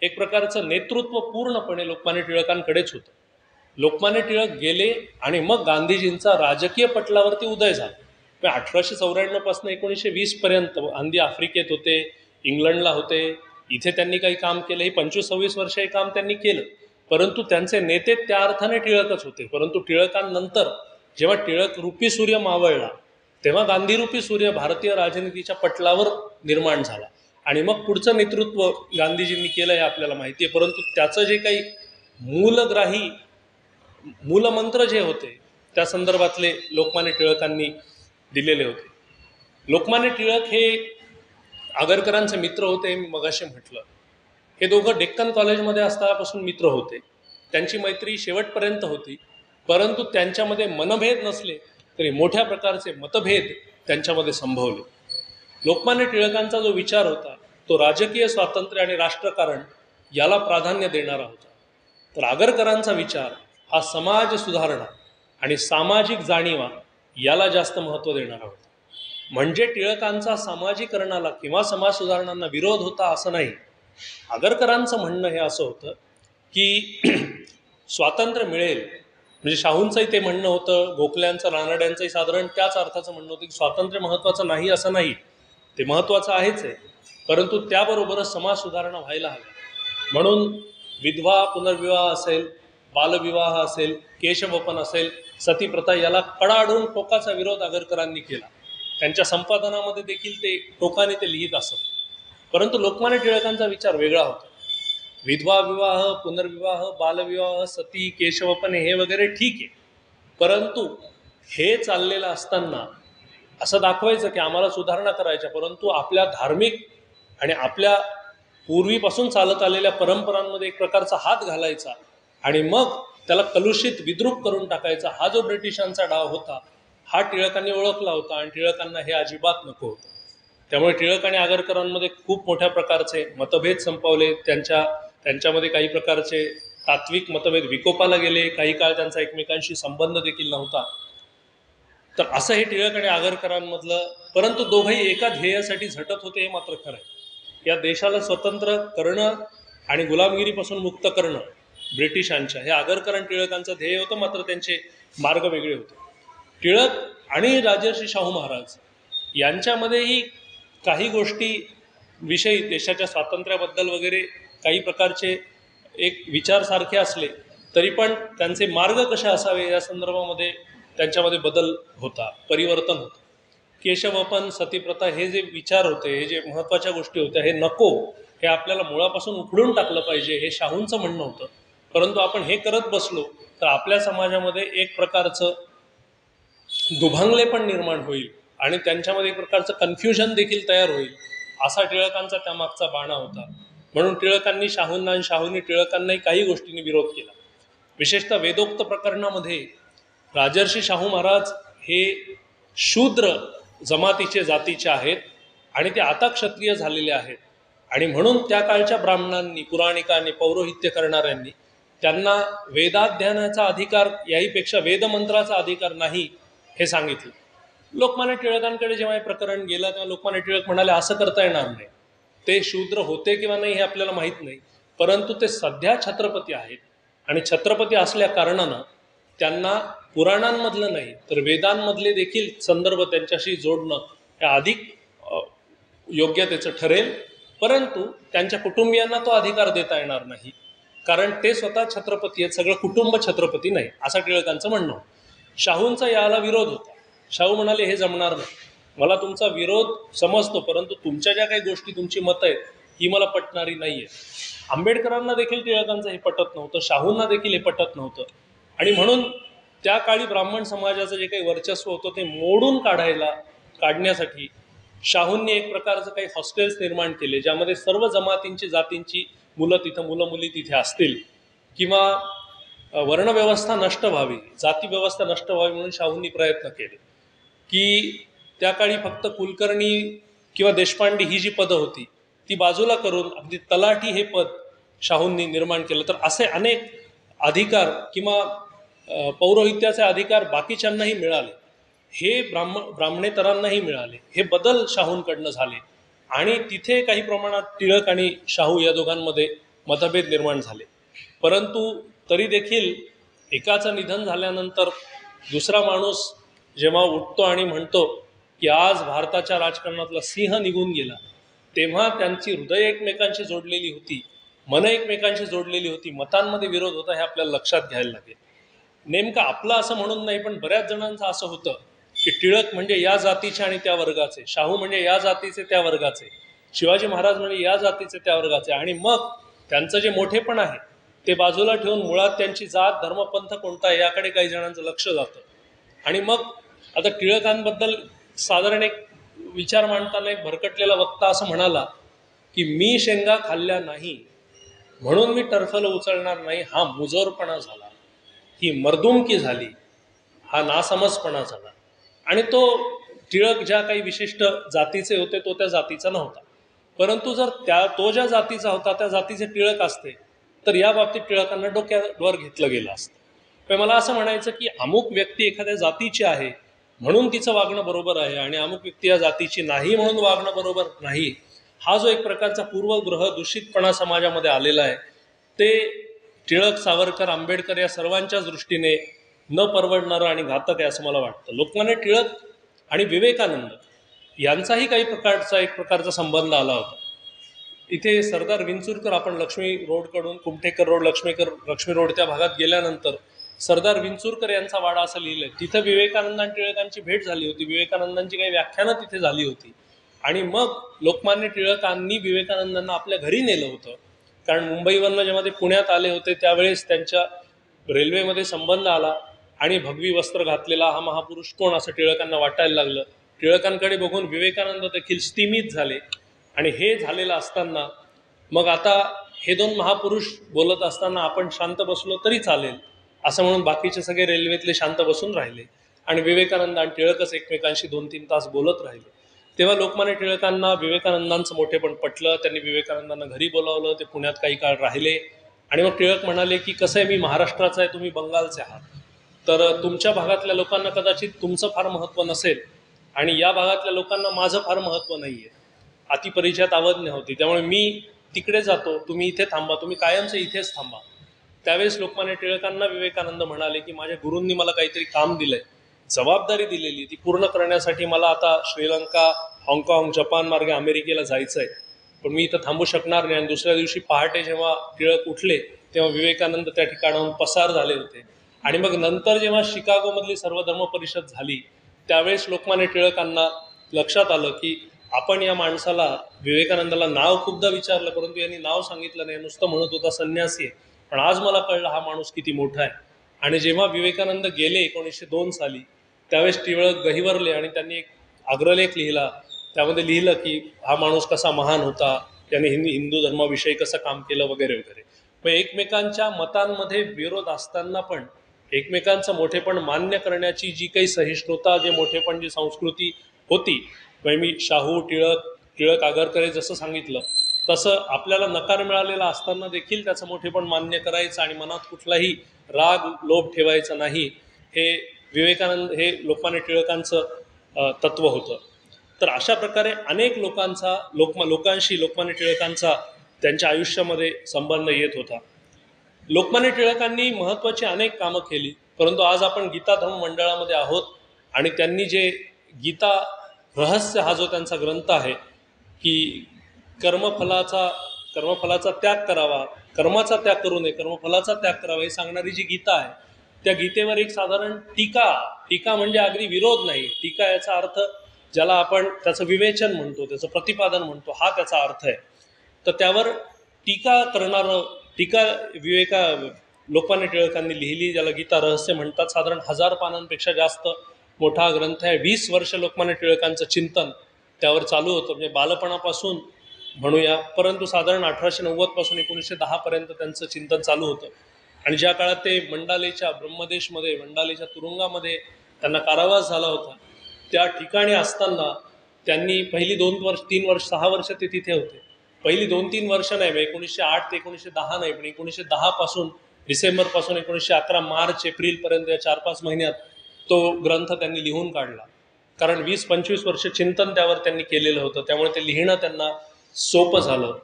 Speaker 1: एक प्रकारचं नेतृत्व पूर्णपणे लोकमान्य टिळकांकडेच होतं. लोकमान्य टिळक गेले आणि मग गांधीजींचा राजकीय पटलावरती उदय झाला. 1894 पासून 1920 पर्यंत गांधी आफ्रिकेत होते, इंग्लंडला होते, इथे त्यांनी काही काम केलं. ही 25-26 वर्ष हे काम त्यांनी केलं. परंतु त्यांचे नेते त्या अर्थाने टिळकच होते. परंतु टिळकांनंतर जेव्हा टिळक रूपी सूर्य मावळला तेव्हा गांधीरूपी सूर्य भारतीय राजनीतीच्या पटलावर निर्माण झाला. आणि मग पुढचं नेतृत्व गांधीजींनी केलं हे आपल्याला माहिती आहे. परंतु त्याचं जे काही मूलमंत्र जे होते त्या संदर्भातले लोकमान्य टिळकांनी दिलेले होते. लोकमान्य टिळक हे आगरकरांचे मित्र होते, मी मगाशी म्हटलं. हे दोघं डेक्कन कॉलेजमध्ये असतानापासून मित्र होते. त्यांची मैत्री शेवटपर्यंत होती. परंतु त्यांच्यामध्ये मनभेद नसले तरी मोठ्या प्रकारचे मतभेद त्यांच्यामध्ये संभवले. लोकमान्य टिळकांचा जो विचार होता तो राजकीय स्वातंत्र्य आणि राष्ट्रकारण याला प्राधान्य देणारा होता. तर आगरकरांचा विचार हा समाज सुधारणा आणि सामाजिक जाणीवा याला जास्त महत्त्व देणारा होता. म्हणजे टिळकांचा सामाजिकरणाला किंवा समाज सुधारणांना विरोध होता असं नाही. आगरकरांचं म्हणणं हे असं होतं की स्वातंत्र्य मिळेल, म्हणजे शाहूंचंही ते म्हणणं होतं, गोखल्यांचं रानड्यांचंही साधारण त्याच अर्थाचं म्हणणं होतं की स्वातंत्र्य महत्त्वाचं नाही असं नाही, ते महत्त्वाचं आहेच आहे, परंतु त्याबरोबरच समाज सुधारणा व्हायला हवी. म्हणून विधवा पुनर्विवाह असेल, बालविवाह असेल, केशवपन असेल, सतीप्रथा याला कडाडून टोकाचा विरोध आगरकरांनी केला. त्यांच्या संपादनामध्ये देखील ते टोकाने ते लिहित असत. परंतु लोकमान्य टिळकांचा विचार वेगळा होता. विधवा विवाह, पुनर्विवाह, बालविवाह, सती, केशवपन हे वगैरे ठीक आहे, परंतु हे चाललेलं असताना असं दाखवायचं की आम्हाला सुधारणा करायच्या, परंतु आपल्या धार्मिक आणि आपल्या पूर्वीपासून चालत आलेल्या परंपरांमध्ये एक प्रकारचा हात घालायचा आणि मग त्याला कलुषित विद्रूप करून टाकायचा, हा जो ब्रिटिशांचा डाव होता हा टिळकांनी ओळखला होता आणि टिळकांना हे अजिबात नको होतं. त्यामुळे टिळक आणि आगरकरांमध्ये खूप मोठ्या प्रकारचे मतभेद संपवले. त्यांच्यामध्ये काही प्रकारचे तात्विक मतभेद विकोपाला गेले, काही काळ त्यांचा एकमेकांशी संबंध देखील नव्हता. तर असं हे टिळक आणि आगरकरांमधलं, परंतु दोघंही एका ध्येयासाठी झटत होते हे मात्र खरं आहे. या देशाला स्वतंत्र करणं आणि गुलामगिरीपासून मुक्त करणं ब्रिटिशांच्या, हे आगरकर आणि टिळकांचं ध्येय होतं, मात्र त्यांचे मार्ग वेगळे होते. टिळक आणि राजर्षी शाहू महाराज यांच्यामध्येही काही गोष्टी विषयी देशाच्या स्वातंत्र्याबद्दल वगैरे काही प्रकारचे एक विचारसारखे असले तरी पण त्यांचे मार्ग कसे असावे या संदर्भामध्ये त्यांच्यामध्ये बदल होता, परिवर्तन होतं. केशवपन, सतीप्रथा हे जे विचार होते, हे जे महत्त्वाच्या गोष्टी होत्या, हे नको, हे आपल्याला मुळापासून उखडून टाकलं पाहिजे, हे शाहूंचं म्हणणं होतं. परंतु आपण हे करत बसलो तर आपल्या समाजामध्ये एक प्रकारचं दुभंगले पण निर्माण होईल आणि त्यांच्यामध्ये एक प्रकारचं कन्फ्युजन देखील तयार होईल, असा टिळकांचा त्यामागचा बाणा होता. म्हणून टिळकांनी शाहूंना आणि शाहूंनी टिळकांनाही काही गोष्टींनी विरोध केला. विशेषतः वेदोक्त प्रकरणामध्ये राजर्षी शाहू महाराज हे शूद्र जमातीचे जातीचे आहेत आणि ते आता क्षत्रिय झालेले आहेत आणि म्हणून त्या काळच्या ब्राह्मणांनी, पुराणिकांनी, पौरोहित्य करणाऱ्यांनी त्यांना वेदाध्ययनाचा अधिकार याहीपेक्षा वेदमंत्राचा अधिकार नाही हे सांगितलं. लोकमान्य टिळकांकडे जेव्हा हे प्रकरण गेलं तेव्हा लोकमान्य टिळक म्हणाले असं करता येणार नाही. ते शूद्र होते किंवा नाही हे आपल्याला माहीत नाही, परंतु ते सध्या छत्रपती आहेत आणि छत्रपती असल्या कारणानं त्यांना पुराणांमधलं नाही तर वेदांमधले देखील संदर्भ त्यांच्याशी जोडणं हे अधिक योग्यतेचं ठरेल. परंतु त्यांच्या कुटुंबियांना तो अधिकार देता येणार नाही, कारण ते स्वतः छत्रपती आहेत, सगळं कुटुंब छत्रपती नाही, असं टिळकांचं म्हणणं होतं. शाहूंचा याला विरोध होता. शाहू म्हणाले हे जमणार नाही, मला तुमचा विरोध समजतो, परंतु तुमच्या ज्या काही गोष्टी, तुमची मतं आहेत ही मला पटणारी नाही आहे. आंबेडकरांना देखील टिळकांचं हे पटत नव्हतं, शाहूंना देखील हे पटत नव्हतं आणि म्हणून त्या काळी ब्राह्मण समाजाचं जे काही वर्चस्व होतं ते मोडून काढण्यासाठी शाहूंनी एक प्रकारचं काही हॉस्टेल्स निर्माण केले, ज्यामध्ये सर्व जमातींची, जातींची मुलं मुली तिथे असतील किंवा वर्णव्यवस्था नष्ट व्हावी, जाती व्यवस्था नष्ट व्हावी म्हणून शाहूंनी प्रयत्न केले की त्या काळी फक्त कुलकर्णी किंवा देशपांडे ही जी पदं होती ती बाजूला करून अगदी तलाठी हे पद शाहूंनी निर्माण केलं. तर असे अनेक अधिकार किंवा पौरोहित्याचे अधिकार बाकीच्यांनाही मिळाले, हे ब्राह्मणेतरांनाही मिळाले. हे बदल शाहूंकडनं झाले आणि तिथे काही प्रमाणात टिळक आणि शाहू या दोघांमध्ये मतभेद निर्माण झाले. परंतु तरी देखील एकाचं निधन झाल्यानंतर दुसरा माणूस जेव्हा उठतो आणि म्हणतो की आज भारताच्या राजकारणातला सिंह निघून गेला, तेव्हा त्यांची हृदय एकमेकांशी जोडलेली होती, मन एकमेकांशी जोडलेली होती, मतांमध्ये विरोध होता, हे आपल्याला लक्षात घ्यायला लागेल. नेमकं आपलं असं म्हणून नाही, पण बऱ्याच जणांचं असं होतं की टिळक म्हणजे या जातीचे आणि त्या वर्गाचे, शाहू म्हणजे या जातीचे त्या वर्गाचे, शिवाजी महाराज म्हणजे या जातीचे त्या वर्गाचे, आणि मग त्यांचं जे मोठेपण आहे ते बाजूला ठेवून मुळात त्यांची जात, धर्मपंथ कोणता आहे याकडे काही जणांचं लक्ष जातं. आणि मग आता टिळकांबद्दल साधारण एक विचार मांडताना एक भरकटलेला वक्ता असं म्हणाला की मी शेंगा खाल्ल्या नाही म्हणून मी टरफलं उचलणार नाही, हा मुजोरपणा झाला, ही मर्दुमकी झाली, हा नासमजपणा झाला. आणि तो टिळक ज्या काही विशिष्ट जातीचे होते तो त्या जातीचा नव्हता, परंतु जर तो ज्या जातीचा होता त्या जातीचे टिळक असते तर या बाबतीत टिळकांना डोक्यावर घेतलं गेलं असतं. पण मला असं म्हणायचं की अमुक व्यक्ती एखाद्या जातीची आहे म्हणून तिचं वागणं बरोबर आहे आणि अमुक व्यक्ती या जातीची नाही म्हणून वागणं बरोबर नाही, हा जो एक प्रकारचा पूर्वग्रह दूषितपणा समाजामध्ये आलेला आहे, ते टिळक, सावरकर, आंबेडकर या सर्वांच्याच दृष्टीने न परवडणारं आणि घातक आहे असं मला वाटतं. लोकमान्य टिळक आणि विवेकानंद यांचाही काही एक प्रकारचा संबंध आला होता. इथे सरदार विंचुरकर, आपण लक्ष्मी रोडकडून कुमठेकर रोड, लक्ष्मी रोड त्या भागात गेल्यानंतर सरदार विंचुरकर यांचा वाडा असं लिहिलंय. तिथं विवेकानंद आणि टिळकांची भेट झाली होती, विवेकानंदांची काही व्याख्यानं तिथे झाली होती आणि मग लोकमान्य टिळकांनी विवेकानंदांना आपल्या घरी नेलं होतं. कारण मुंबईवरनं जेव्हा ते पुण्यात आले होते त्यावेळेस त्यांच्या रेल्वेमध्ये संबंध आला आणि भगवी वस्त्र घातलेला हा महापुरुष कोण असं टिळकांना वाटायला लागलं. टिळकांकडे बघून विवेकानंद देखील स्तिमित झाले आणि हे झालेलं असताना मग आता हे दोन महापुरुष बोलत असताना आपण शांत बसलो तरी चालेल असं म्हणून बाकीचे सगळे रेल्वेतले शांत बसून राहिले आणि विवेकानंद आणि टिळकच एकमेकांशी 2-3 तास बोलत राहिले. तेव्हा लोकमान्य टिळकांना विवेकानंदांचं मोठेपण पटलं. त्यांनी विवेकानंदांना घरी बोलावलं, ते पुण्यात काही काळ राहिले आणि मग टिळक म्हणाले की कसं आहे, मी महाराष्ट्राचा आहे, तुम्ही बंगालचे आहात, तर तुमच्या भागातल्या लोकांना कदाचित तुमचं फार महत्त्व नसेल आणि या भागातल्या लोकांना माझं फार महत्त्व नाही आहे, अतिपरिचयात आवडणे होती, त्यामुळे मी तिकडे जातो, तुम्ही इथे थांबा, तुम्ही कायमचे इथेच थांबा. त्यावेळेस लोकमान्य टिळकांना विवेकानंद म्हणाले की माझ्या गुरूंनी मला काहीतरी काम दिलंय, जबाबदारी दिलेली, ती पूर्ण करण्यासाठी मला आता श्रीलंका, हाँगकाँग, जपान मार्गे अमेरिकेला जायचं आहे, पण मी इथं थांबू शकणार नाही. आणि दुसऱ्या दिवशी पहाटे जेव्हा टिळक उठले तेव्हा विवेकानंद त्या ठिकाणाहून पसार झाले होते. आणि मग नंतर जेव्हा शिकागोमधली सर्वधर्म परिषद झाली त्यावेळेस लोकमान्य टिळकांना लक्षात आलं की आपण या माणसाला, विवेकानंदाला नाव खूपदा विचारलं परंतु यांनी नाव सांगितलं नाही, नुसतं म्हणत होता संन्यासी आहे, पण आज मला कळलं हा माणूस किती मोठा आहे. आणि जेव्हा विवेकानंद गेले 1902 साली त्यावेळेस टिळक गहिवरले आणि त्यांनी एक अग्रलेख लिहिला, त्यामध्ये लिहिलं की हा माणूस कसा महान होता, त्याने हिंदू धर्माविषयी कसं काम केलं वगैरे वगैरे. मग एकमेकांच्या मतांमध्ये विरोध असताना पण एकमेकांचं मोठेपण मान्य करण्याची जी काही सहिष्णुता, जे मोठेपण, जी संस्कृती होती, म्हणजे मी शाहू, टिळक आगरकरे जसं सांगितलं तसं आपल्याला नकार मिळालेला असताना देखील त्याचं मोठेपण मान्य करायचं आणि मनात कुठलाही राग, लोभ ठेवायचा नाही, हे लोकमान्य टिळकांचं तत्व होतं. तर अशा प्रकारे अनेक लोकांशी लोकमान्य टिळकांचा त्यांच्या आयुष्यामध्ये संबंध येत होता. लोकमान्य टिळकांनी महत्त्वाची अनेक कामं केली, परंतु आज आपण गीता धर्म मंडळामध्ये आहोत आणि त्यांनी जे गीता रहस्य हा जो त्यांचा ग्रंथ आहे की कर्मफलाचा त्याग करावा, कर्माचा त्याग करू नये, कर्मफलाचा त्याग करावा, हे सांगणारी जी गीता आहे त्या गीतेवर एक साधारण टीका म्हणजे अगदी विरोध नाही, टीका याचा अर्थ ज्याला आपण त्याचं विवेचन म्हणतो, त्याचं प्रतिपादन म्हणतो, हा त्याचा अर्थ आहे. तर त्यावर टीका लोकमान्य टिळकांनी लिहिली, ज्याला गीता रहस्य म्हणतात. साधारण 1000 पानांपेक्षा जास्त मोठा ग्रंथ आहे. 20 वर्ष लोकमान्य टिळकांचं चिंतन त्यावर चालू होतं, म्हणजे बालपणापासून म्हणूया, परंतु साधारण 1890 पासून 1910 पर्यंत त्यांचं चिंतन चालू होतं. आणि ज्या काळात ते मंडालेच्या तुरुंगामध्ये त्यांना कारावास झाला होता, त्या ठिकाणी असताना त्यांनी पहिली 3 वर्ष 6 वर्ष ते तिथे होते. पहिली 2-3 वर्ष नाही, 1908 ते 1910 नाही, पण 1910 पासून डिसेंबर पासून 1911 मार्च एप्रिल पर्यंत या 4-5 महिन्यात तो ग्रंथ त्यांनी लिहून काढला. कारण 20-25 वर्ष चिंतन त्यावर त्यांनी केलेलं होतं, त्यामुळे ते लिहिणं त्यांना सोपं झालं.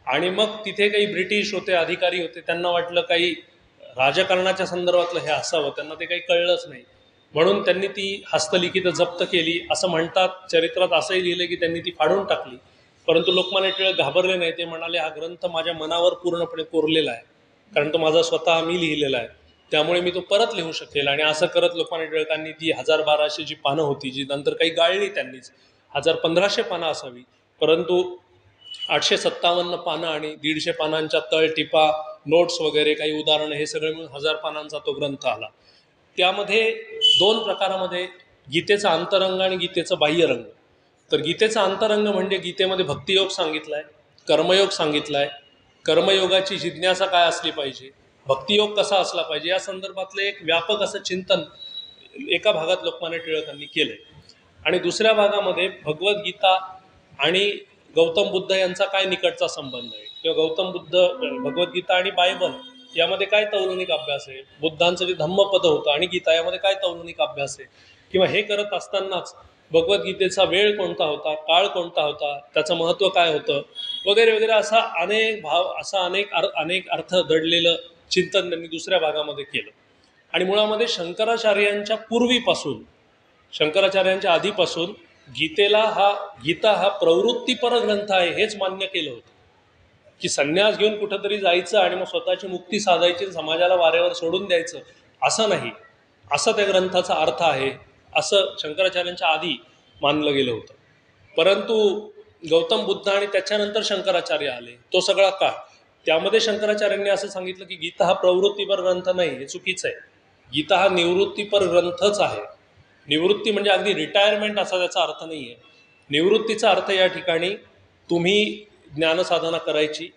Speaker 1: आणि मग तिथे काही ब्रिटिश होते, अधिकारी होते, त्यांना वाटलं काही राजकारणाच्या संदर्भातलं हे असावं, त्यांना ते काही कळलंच नाही, म्हणून त्यांनी ती हस्तलिखित जप्त केली. असं म्हणतात, चरित्रात असंही लिहिलं की त्यांनी ती फाडून टाकली. परंतु लोकमान्य टिळक घाबरले नाही, ते म्हणाले हा ग्रंथ माझ्या मनावर पूर्णपणे कोरलेला आहे, कारण तो माझा स्वतः मी लिहिलेला आहे, त्यामुळे मी तो परत लिहू शकेल. आणि असं करत लोकमान्य टिळकांनी ती 1200 जी पानं होती, जी नंतर काही गाळली त्यांनीच, 1500 पानं असावी, परंतु 857 पानं आणि 150 पानांच्या तळटिपा, नोट्स वगैरे, काही उदाहरणं, हे सगळे मिळून 1000 पानांचा तो ग्रंथ आला. त्यामध्ये 2 प्रकारामध्ये गीतेचा अंतरंग आणि गीतेचं बाह्यरंग. तर गीतेचा अंतरंग म्हणजे गीतेमध्ये भक्तियोग सांगितलाय, कर्मयोग सांगितलाय, कर्मयोगाची जिज्ञासा काय असली पाहिजे, भक्तियोग कसा असला पाहिजे, या संदर्भातलं एक व्यापक असं चिंतन एका भागात लोकमान्य टिळकांनी केलंय. आणि दुसऱ्या भागामध्ये भगवद्गीता आणि गौतम बुद्ध यांचा काय निकटचा संबंध आहे, किंवा गौतम बुद्ध, भगवद्गीता आणि बायबल यामध्ये काय तौलनिक अभ्यास आहे, बुद्धांचं जे धम्मपद होतं आणि गीता यामध्ये काय तौलनिक अभ्यास आहे, किंवा हे करत असतानाच भगवद्गीतेचा वेळ कोणता होता, काळ कोणता होता, त्याचं महत्त्व काय होतं वगैरे वगैरे, असा अनेक भाव, असा अनेक अर्थ दडलेलं चिंतन त्यांनी दुसऱ्या भागामध्ये केलं. आणि मुळामध्ये शंकराचार्यांच्या पूर्वीपासून, शंकराचार्यांच्या आधीपासून गीता हा प्रवृत्तीपर ग्रंथ आहे हेच मान्य केलं होतं, की संन्यास घेऊन कुठंतरी जायचं आणि मग स्वतःची मुक्ती साधायची, समाजाला वाऱ्यावर सोडून द्यायचं, असं नाही. असं त्या ग्रंथाचा अर्थ आहे असं शंकराचार्यांच्या आधी मानलं गेलं होतं. परंतु गौतम बुद्ध आणि त्याच्यानंतर शंकराचार्य आले, तो सगळा काळ, त्यामध्ये शंकराचार्यांनी असं सांगितलं की गीता हा प्रवृत्तीपर ग्रंथ नाही, हे चुकीचं आहे. गीता हा निवृत्तीपर ग्रंथच आहे. निवृत्ती म्हणजे अगदी रिटायरमेंट असा त्याचा अर्थ नाही आहे. निवृत्तीचा अर्थ या ठिकाणी तुम्ही ज्ञानसाधना करायची,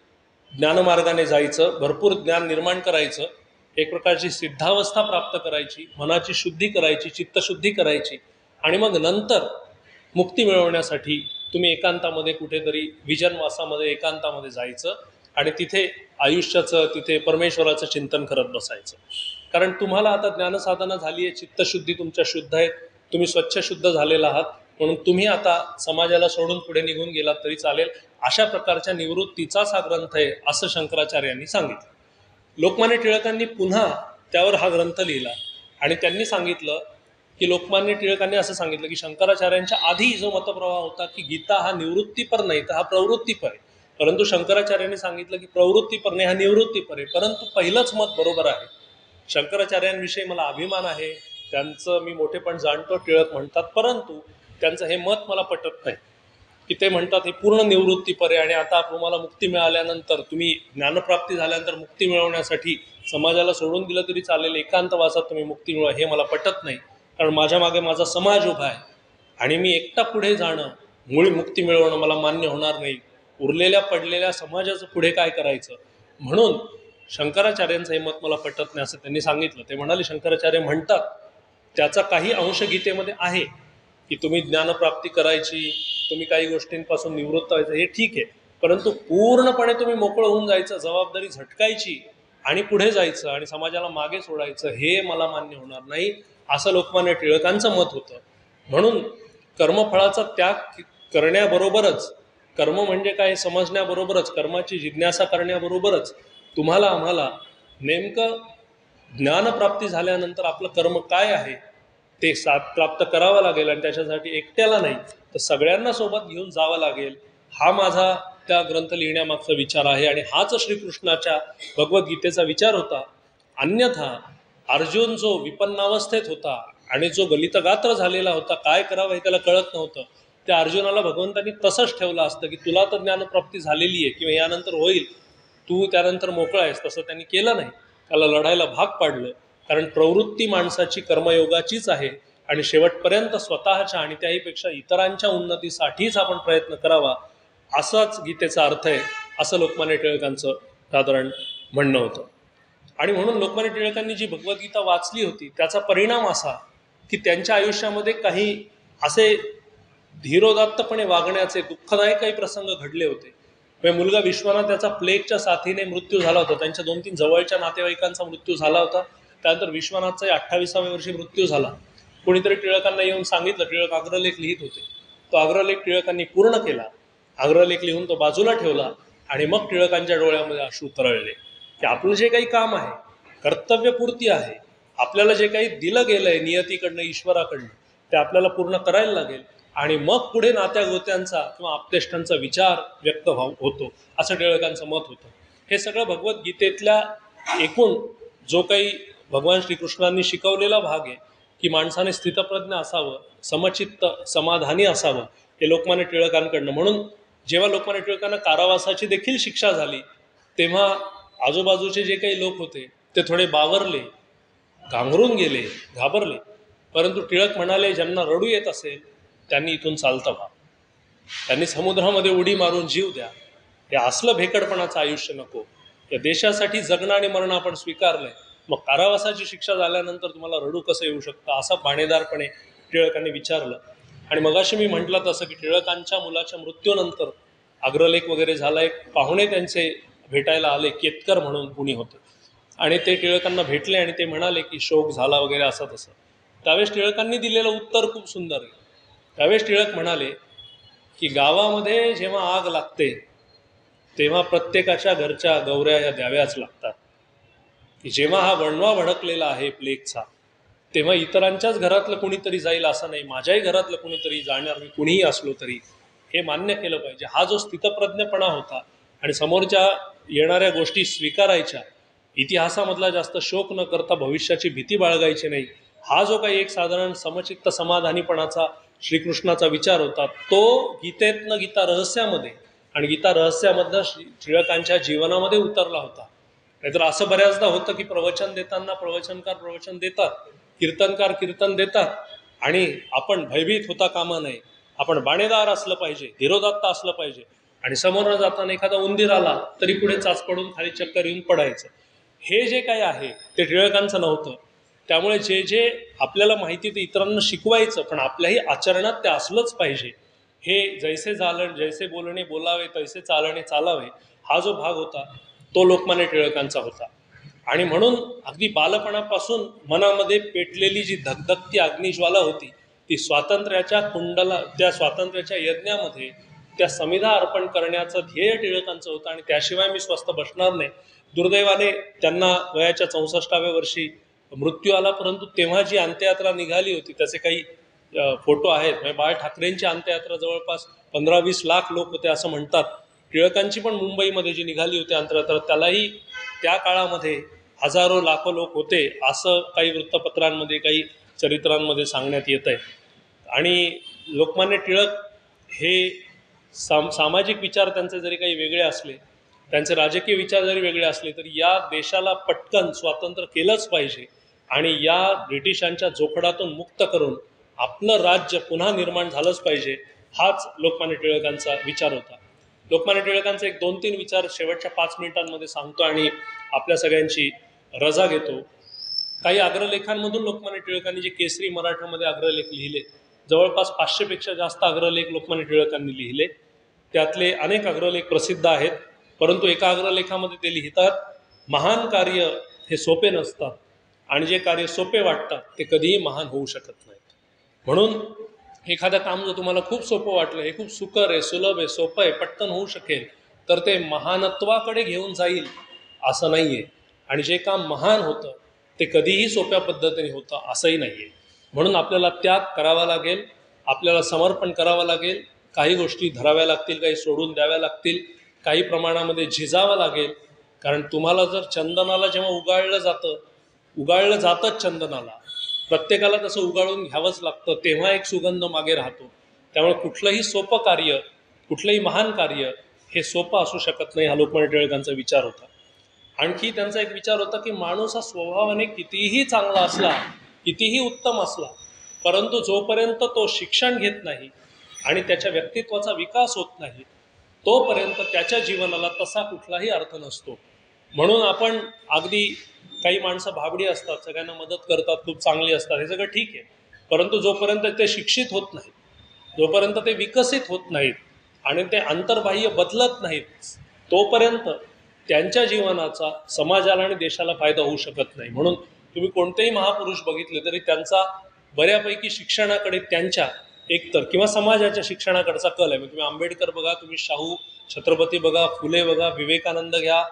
Speaker 1: ज्ञानमार्गाने जायचं, भरपूर ज्ञान निर्माण करायचं, एक प्रकारची सिद्धावस्था प्राप्त करायची, मनाची शुद्धी करायची, चित्तशुद्धी करायची, आणि मग नंतर मुक्ती मिळवण्यासाठी तुम्ही एकांतामध्ये कुठेतरी विजनवासामध्ये एकांतामध्ये जायचं आणि तिथे आयुष्याचं, तिथे परमेश्वराचं चिंतन करत बसायचं. कारण तुम्हाला आता ज्ञानसाधना झाली आहे, चित्तशुद्धी तुमच्या शुद्ध आहे, तुम्ही स्वच्छ शुद्ध झालेला आहात, म्हणून तुम्ही आता समाजाला सोडून पुढे निघून गेलात तरी चालेल, अशा प्रकारच्या निवृत्तीचाच हा ग्रंथ आहे असं शंकराचार्यांनी सांगितलं. लोकमान्य टिळकांनी पुन्हा त्यावर हा ग्रंथ लिहिला आणि त्यांनी सांगितलं की, लोकमान्य टिळकांनी असं सांगितलं की शंकराचार्यांच्या आधी जो मतप्रवाह होता की गीता हा निवृत्तीपर नाही तर हा प्रवृत्तीपर आहे, परंतु शंकराचार्यांनी सांगितलं की प्रवृत्तीपर नाही, हा निवृत्तीपर आहे. परंतु पहिलंच मत बरोबर आहे. शंकराचार्यांविषयी मला अभिमान आहे, त्यांचं मी मोठेपण जाणतो, टिळक म्हणतात, परंतु त्यांचं हे मत मला पटत नाही की ते म्हणतात हे पूर्ण निवृत्तीपर आहे आणि आता तुम्हाला मुक्ती मिळाल्यानंतर, तुम्ही ज्ञानप्राप्ती झाल्यानंतर मुक्ती मिळवण्यासाठी समाजाला सोडून दिलं तरी चालेल, एकांतवासात तुम्ही मुक्ती मिळवा, हे मला पटत नाही. कारण माझ्या मागे माझा समाज उभा आहे आणि मी एकटा पुढे जाणं, मुळी मुक्ती मिळवणं मला मान्य होणार नाही. उरलेल्या पडलेल्या समाजाचं पुढे काय करायचं, म्हणून शंकराचार्यांचं हे मत मला पटत नाही असं त्यांनी सांगितलं. ते म्हणाले, शंकराचार्य म्हणतात त्याचा काही अंश गीतेमध्ये आहे की तुम्ही ज्ञानप्राप्ती करायची, तुम्ही काही गोष्टींपासून निवृत्त व्हायचं, हे ठीक आहे, परंतु पूर्णपणे तुम्ही मोकळं होऊन जायचं, जबाबदारी झटकायची आणि पुढे जायचं आणि समाजाला मागे सोडायचं, हे मला मान्य होणार नाही, असं लोकमान्य टिळकांचं मत होतं. म्हणून कर्मफळाचा त्याग करण्याबरोबरच, कर्म म्हणजे काय समजण्याबरोबरच, कर्माची जिज्ञासा करण्याबरोबरच तुम्हाला आम्हाला नेमकं ज्ञानप्राप्ती झाल्यानंतर आपलं कर्म काय आहे ते प्राप्त करावं लागेल आणि त्याच्यासाठी एकट्याला नाही तर सगळ्यांना सोबत घेऊन जावं लागेल. हा माझा त्या ग्रंथ लिहिण्यामागचा विचार आहे आणि हाच श्रीकृष्णाच्या भगवद्गीतेचा विचार होता. अन्यथा अर्जुन जो विपन्नावस्थेत होता आणि जो गलितगात्र झालेला होता, काय करावं हे त्याला कळत नव्हतं, त्या अर्जुनाला भगवंतांनी तसंच ठेवलं असतं की तुला तर ज्ञानप्राप्ती झालेली आहे किंवा यानंतर होईल, तू त्यानंतर मोकळा आहेस. तसं त्यांनी केलं नाही, त्याला लढायला भाग पाडलं. कारण प्रवृत्ती माणसाची कर्मयोगाचीच आहे आणि शेवटपर्यंत स्वतःच्या आणि त्याहीपेक्षा इतरांच्या उन्नतीसाठीच आपण प्रयत्न करावा, असाच गीतेचा अर्थ आहे, असं लोकमान्य टिळकांचं साधारण म्हणणं होतं. आणि म्हणून लोकमान्य टिळकांनी जी भगवद्गीता वाचली होती त्याचा परिणाम असा की त्यांच्या आयुष्यामध्ये काही असे धीरोदात्तपणे वागण्याचे दुःखदायक काही प्रसंग घडले होते. मुलगा विश्वनाथ त्याचा प्लेगच्या साथीने मृत्यू झाला होता, त्यांच्या 2-3 जवळच्या नातेवाईकांचा मृत्यू झाला होता. त्यानंतर विश्वनाथचा 28व्या वर्षी मृत्यू झाला. कोणीतरी टिळकांना येऊन सांगितलं, टिळक अग्रलेख लिहित होते, तो अग्रलेख टिळकांनी पूर्ण केला. अग्रलेख लिहून तो बाजूला ठेवला आणि मग टिळकांच्या डोळ्यामध्ये अश्रू तरळले की आपलं जे काही काम आहे, कर्तव्यपूर्ती आहे, आपल्याला जे काही दिलं गेलं आहे नियतीकडनं, ईश्वराकडनं, ते आपल्याला पूर्ण करायला लागेल आणि मग पुढे नात्या गोत्यांचा किंवा आपतेष्टांचा विचार व्यक्त होतो, असं टिळकांचं मत होतं. हे सगळं भगवद्गीतेतल्या एकूण जो काही भगवान श्रीकृष्णांनी शिकवलेला भाग आहे की माणसाने स्थितप्रज्ञ असावं, समचित्त समाधानी असावं, हे लोकमान्य टिळकांकडनं. म्हणून जेव्हा लोकमान्य टिळकांना कारावासाची देखील शिक्षा झाली तेव्हा आजूबाजूचे जे काही लोक होते ते थोडे बावरले, घांगरून गेले, घाबरले. परंतु टिळक म्हणाले, ज्यांना रडू येत असेल त्यांनी इथून चालतं व्हा, त्यांनी समुद्रामध्ये उडी मारून जीव द्या, हे असलं भेकडपणाचं आयुष्य नको. या देशासाठी जगणं आणि मरणं आपण स्वीकारलंय, मग कारावासाची शिक्षा झाल्यानंतर तुम्हाला रडू कसं येऊ शकतं, असं बाणेदारपणे टिळकांनी विचारलं. आणि मगाशी मी म्हटलं तसं की टिळकांच्या मुलाच्या मृत्यूनंतर अग्रलेख वगैरे झाला. एक पाहुणे त्यांचे भेटायला आले, केतकर म्हणून कुणी होते, आणि ते टिळकांना भेटले आणि ते म्हणाले की शोक झाला वगैरे असं तसं. त्यावेळेस टिळकांनी दिलेलं उत्तर खूप सुंदर आहे. त्यावेळेस टिळक म्हणाले की गावामध्ये जेव्हा आग लागते तेव्हा प्रत्येकाच्या घरच्या गौऱ्या ह्या द्याव्याच लागतात, की जेव्हा हा वणवा भडकलेला आहे प्लेगचा तेव्हा इतरांच्याच घरातलं कुणीतरी जाईल असं नाही, माझ्याही घरातलं कुणीतरी जाणार, मी कुणीही असलो तरी हे मान्य केलं पाहिजे. हा जो स्थितप्रज्ञपणा होता आणि समोरच्या येणाऱ्या गोष्टी स्वीकारायच्या, इतिहासामधला जास्त शोक न करता भविष्याची भीती बाळगायची नाही, हा जो काही एक साधारण समचित्त समाधानीपणाचा श्रीकृष्णाचा विचार होता तो गीतेतनं, गीता रहस्यामध्ये आणि गीता रहस्यामधनं टिळकांच्या जीवनामध्ये उतरला होता. नाहीतर असं बऱ्याचदा होतं की प्रवचन देताना प्रवचनकार प्रवचन देतात, कीर्तनकार कीर्तन देतात, आणि आपण भयभीत होता कामा नये, आपण बाणेदार असलं पाहिजे, धीरोदात्त असलं पाहिजे, आणि समोर जाताना एखादा उंदीर आला तरी पुढे चाच पडून खाली चक्कर येऊन पडायचं. हे जे काही आहे ते टिळकांचं नव्हतं. त्यामुळे जे जे आपल्याला माहिती ते इतरांना शिकवायचं, पण आपल्याही आचरणात ते असलंच पाहिजे. हे जैसे जैसे बोलणे बोलावे तैसे चालणे चालावे, हा जो भाग होता तो लोकमान्य टिळकांचा होता. आणि म्हणून अगदी बालपणापासून मनामध्ये पेटलेली जी धगधगती अग्निज्वाला होती ती स्वातंत्र्याच्या कुंडला, त्या स्वातंत्र्याच्या यज्ञामध्ये त्या समिधा अर्पण करण्याचं ध्येय टिळकांचं होतं, आणि त्याशिवाय मी स्वस्थ बसणार नाही. दुर्दैवाने त्यांना वयाच्या 64व्या वर्षी मृत्यू आला, परंतु तेव्हा जी अंत्ययात्रा निघाली होती त्याचे काही फोटो आहेत. म्हणजे बाळ ठाकरेंची अंत्ययात्रा जवळपास 15-20 लाख लोक होते असं म्हणतात. टिळकांची पण मुंबईमध्ये जी निघाली होती अंत्ययात्रा त्यालाही त्या काळामध्ये हजारो लाखो लोक होते असं काही वृत्तपत्रांमध्ये, काही चरित्रांमध्ये सांगण्यात येत आहे. आणि लोकमान्य टिळक हे सामाजिक विचार त्यांचे जरी काही वेगळे असले, त्यांचे राजकीय विचार जरी वेगळे असले, तरी या देशाला पटकन स्वातंत्र्य केलंच पाहिजे आणि या ब्रिटिशांच्या जोखडातून मुक्त करून आपलं राज्य पुन्हा निर्माण झालंच पाहिजे, हाच लोकमान्य टिळकांचा विचार होता. लोकमान्य टिळकांचे एक 2-3 विचार शेवटच्या 5 मिनिटांमध्ये सांगतो आणि आपल्या सगळ्यांची रजा घेतो. काही अग्रलेखांमधून लोकमान्य टिळकांनी जे केसरी मराठामध्ये अग्रलेख लिहिले, जवळपास 500पेक्षा जास्त अग्रलेख लोकमान्य टिळकांनी लिहिले. त्यातले अनेक अग्रलेख प्रसिद्ध आहेत, परंतु एका अग्रलेखामध्ये ते लिहितात, महान कार्य हे सोपे नसतात आणि जे कार्य सोपे वाटतात ते कधीही महान होऊ शकत नाहीत. म्हणून एखादं काम जर तुम्हाला खूप सोपं वाटलं, हे खूप सुकर आहे, सुलभ आहे, सोपं आहे, पटकन होऊ शकेल, तर ते महानत्वाकडे घेऊन जाईल असं नाही आहे. आणि जे काम महान होतं ते कधीही सोप्या पद्धतीने होतं असंही नाही आहे. म्हणून आपल्याला त्याग करावा लागेल, आपल्याला समर्पण करावं लागेल, काही गोष्टी धराव्या लागतील, काही सोडून द्याव्या लागतील, काही प्रमाणामध्ये झिजावं लागेल. कारण तुम्हाला जर चंदनाला जेव्हा उगाळलं जातंच चंदनाला, प्रत्येकाला तसं उगाळून घ्यावंच लागतं, तेव्हा एक सुगंध मागे राहतो. त्यामुळे कुठलंही सोपं कार्य, कुठलंही महान कार्य हे सोपं असू शकत नाही, हा लोकमान्य टिळकांचा विचार होता. आणखी त्यांचा एक विचार होता की माणूस हा स्वभावाने कितीही चांगला असला, कितीही उत्तम असला, परंतु जोपर्यंत तो शिक्षण घेत नाही आणि त्याच्या व्यक्तित्वाचा विकास होत नाही तोपर्यंत त्याच्या जीवनाला तसा कुठलाही अर्थ नसतो. म्हणून आपण अगदी काही माणसं भाबडी असतात, सगळ्यांना मदत करतात, खूप चांगली असतात, हे सगळं ठीक आहे, परंतु जोपर्यंत ते शिक्षित होत नाहीत, जोपर्यंत ते विकसित होत नाहीत आणि ते अंतर्बाह्य बदलत नाहीत तोपर्यंत त्यांच्या जीवनाचा समाजाला आणि देशाला फायदा होऊ शकत नाही. म्हणून तुम्ही कोणतेही महापुरुष बघितले तरी त्यांचा बऱ्यापैकी शिक्षणाकडे त्यांच्या एकतर किंवा समाजाच्या शिक्षणाकडचा कल आहे. तुम्ही आंबेडकर बघा, तुम्ही शाहू छत्रपती बघा, फुले बघा, विवेकानंद घ्या,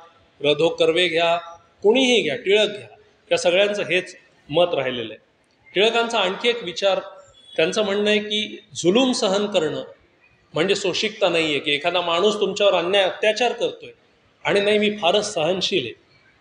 Speaker 1: र.धो. कर्वे घ्या, कोणीही घ्या, टिळक घ्या, त्या सगळ्यांचं हेच मत राहिलेलं आहे. टिळकांचा आणखी एक विचार, त्यांचं म्हणणं आहे की जुलूम सहन करणं म्हणजे सोशिकता नाही आहे, की एखादा माणूस तुमच्यावर अन्याय अत्याचार करतोय आणि नाही मी फारच सहनशील आहे,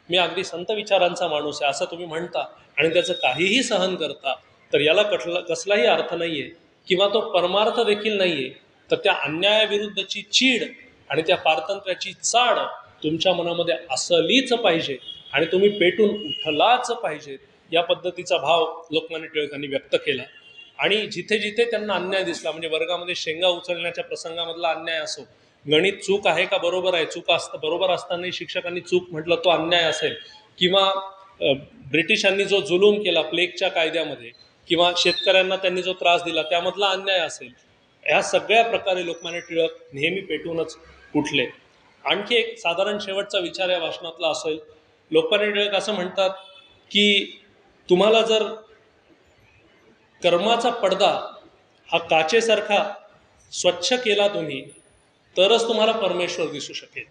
Speaker 1: मी अगदी संत विचारांचा माणूस आहे असं तुम्ही म्हणता आणि त्याचं काहीही सहन करता, तर याला कसलाही अर्थ नाही आहे किंवा तो परमार्थ देखील नाही आहे. तर त्या अन्यायाविरुद्धची चीड आणि त्या पारतंत्र्याची चाड तुमच्या मनामध्ये असलीच पाहिजे आणि तुम्ही पेटून उठलाच पाहिजे, या पद्धतीचा भाव लोकमान्य टिळकांनी व्यक्त केला. आणि जिथे जिथे त्यांना अन्याय दिसला, म्हणजे वर्गामध्ये शेंगा उचलण्याच्या प्रसंगामधला अन्याय असो, गणित चूक आहे का बरोबर आहे, बरोबर असतानाही शिक्षकांनी चूक म्हटलं तो अन्याय असेल, किंवा ब्रिटिशांनी जो जुलूम केला प्लेगच्या कायद्यामध्ये, किंवा शेतकऱ्यांना त्यांनी जो त्रास दिला त्यामधला अन्याय असेल, ह्या सगळ्या प्रकारे लोकमान्य टिळक नेहमी पेटूनच उठले. आणखी एक साधारण शेवटचा विचार या भाषणातला असेल. लोकमान्य टिळक असं म्हणतात की तुम्हाला जर कर्माचा पडदा हा काचेसारखा स्वच्छ केला तुम्ही तरच तुम्हाला परमेश्वर दिसू शकेल.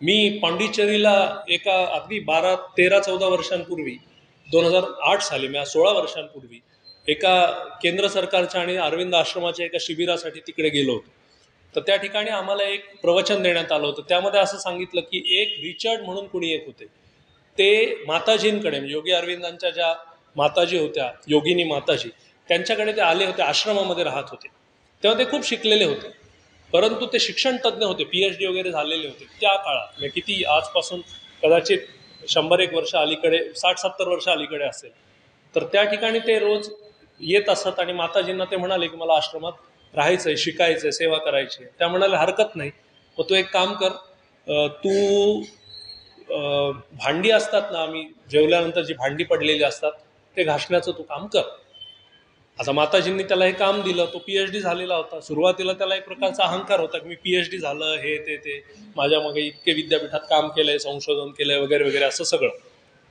Speaker 1: मी पांडिचेरीला एका अगदी 12, 13, 14 वर्षांपूर्वी 2008 साली म्हणजे 16 वर्षांपूर्वी एका केंद्र सरकारच्या आणि अरविंद आश्रमाच्या एका शिबिरासाठी तिकडे गेलो होतो. तर त्या ठिकाणी आम्हाला एक प्रवचन देण्यात आलं होतं. त्यामध्ये असं सांगितलं की एक रिचर्ड म्हणून कुणी एक होते, ते माताजींकडे म्हणजे योगी अरविंदांच्या ज्या माताजी होत्या, योगिनी माताजी, त्यांच्याकडे ते आले होते, आश्रमामध्ये राहत होते. तेव्हा ते खूप शिकलेले होते, परंतु ते शिक्षण तज्ज्ञ होते, PhD वगैरे झालेले होते त्या काळात. म्हणजे किती आजपासून कदाचित 100-1 वर्ष अलीकडे, 60-70 वर्ष अलीकडे असेल. तर त्या ठिकाणी ते रोज येत असत आणि माताजींना ते म्हणाले की मला आश्रमात राहायचंय, शिकायचंय, सेवा करायची. त्या म्हणाले हरकत नाही, मग तू एक काम कर, तू भांडी असतात ना, आम्ही जेवल्यानंतर जी भांडी पडलेली असतात ते घासण्याचं तू काम कर. आता माताजींनी त्याला हे काम दिलं. तो PhD झालेला होता. सुरुवातीला त्याला एक प्रकारचा अहंकार होता की मी PhD झालं, हे ते माझ्या मागे इतके विद्यापीठात काम केलंय, संशोधन केलंय वगैरे वगैरे असं सगळं.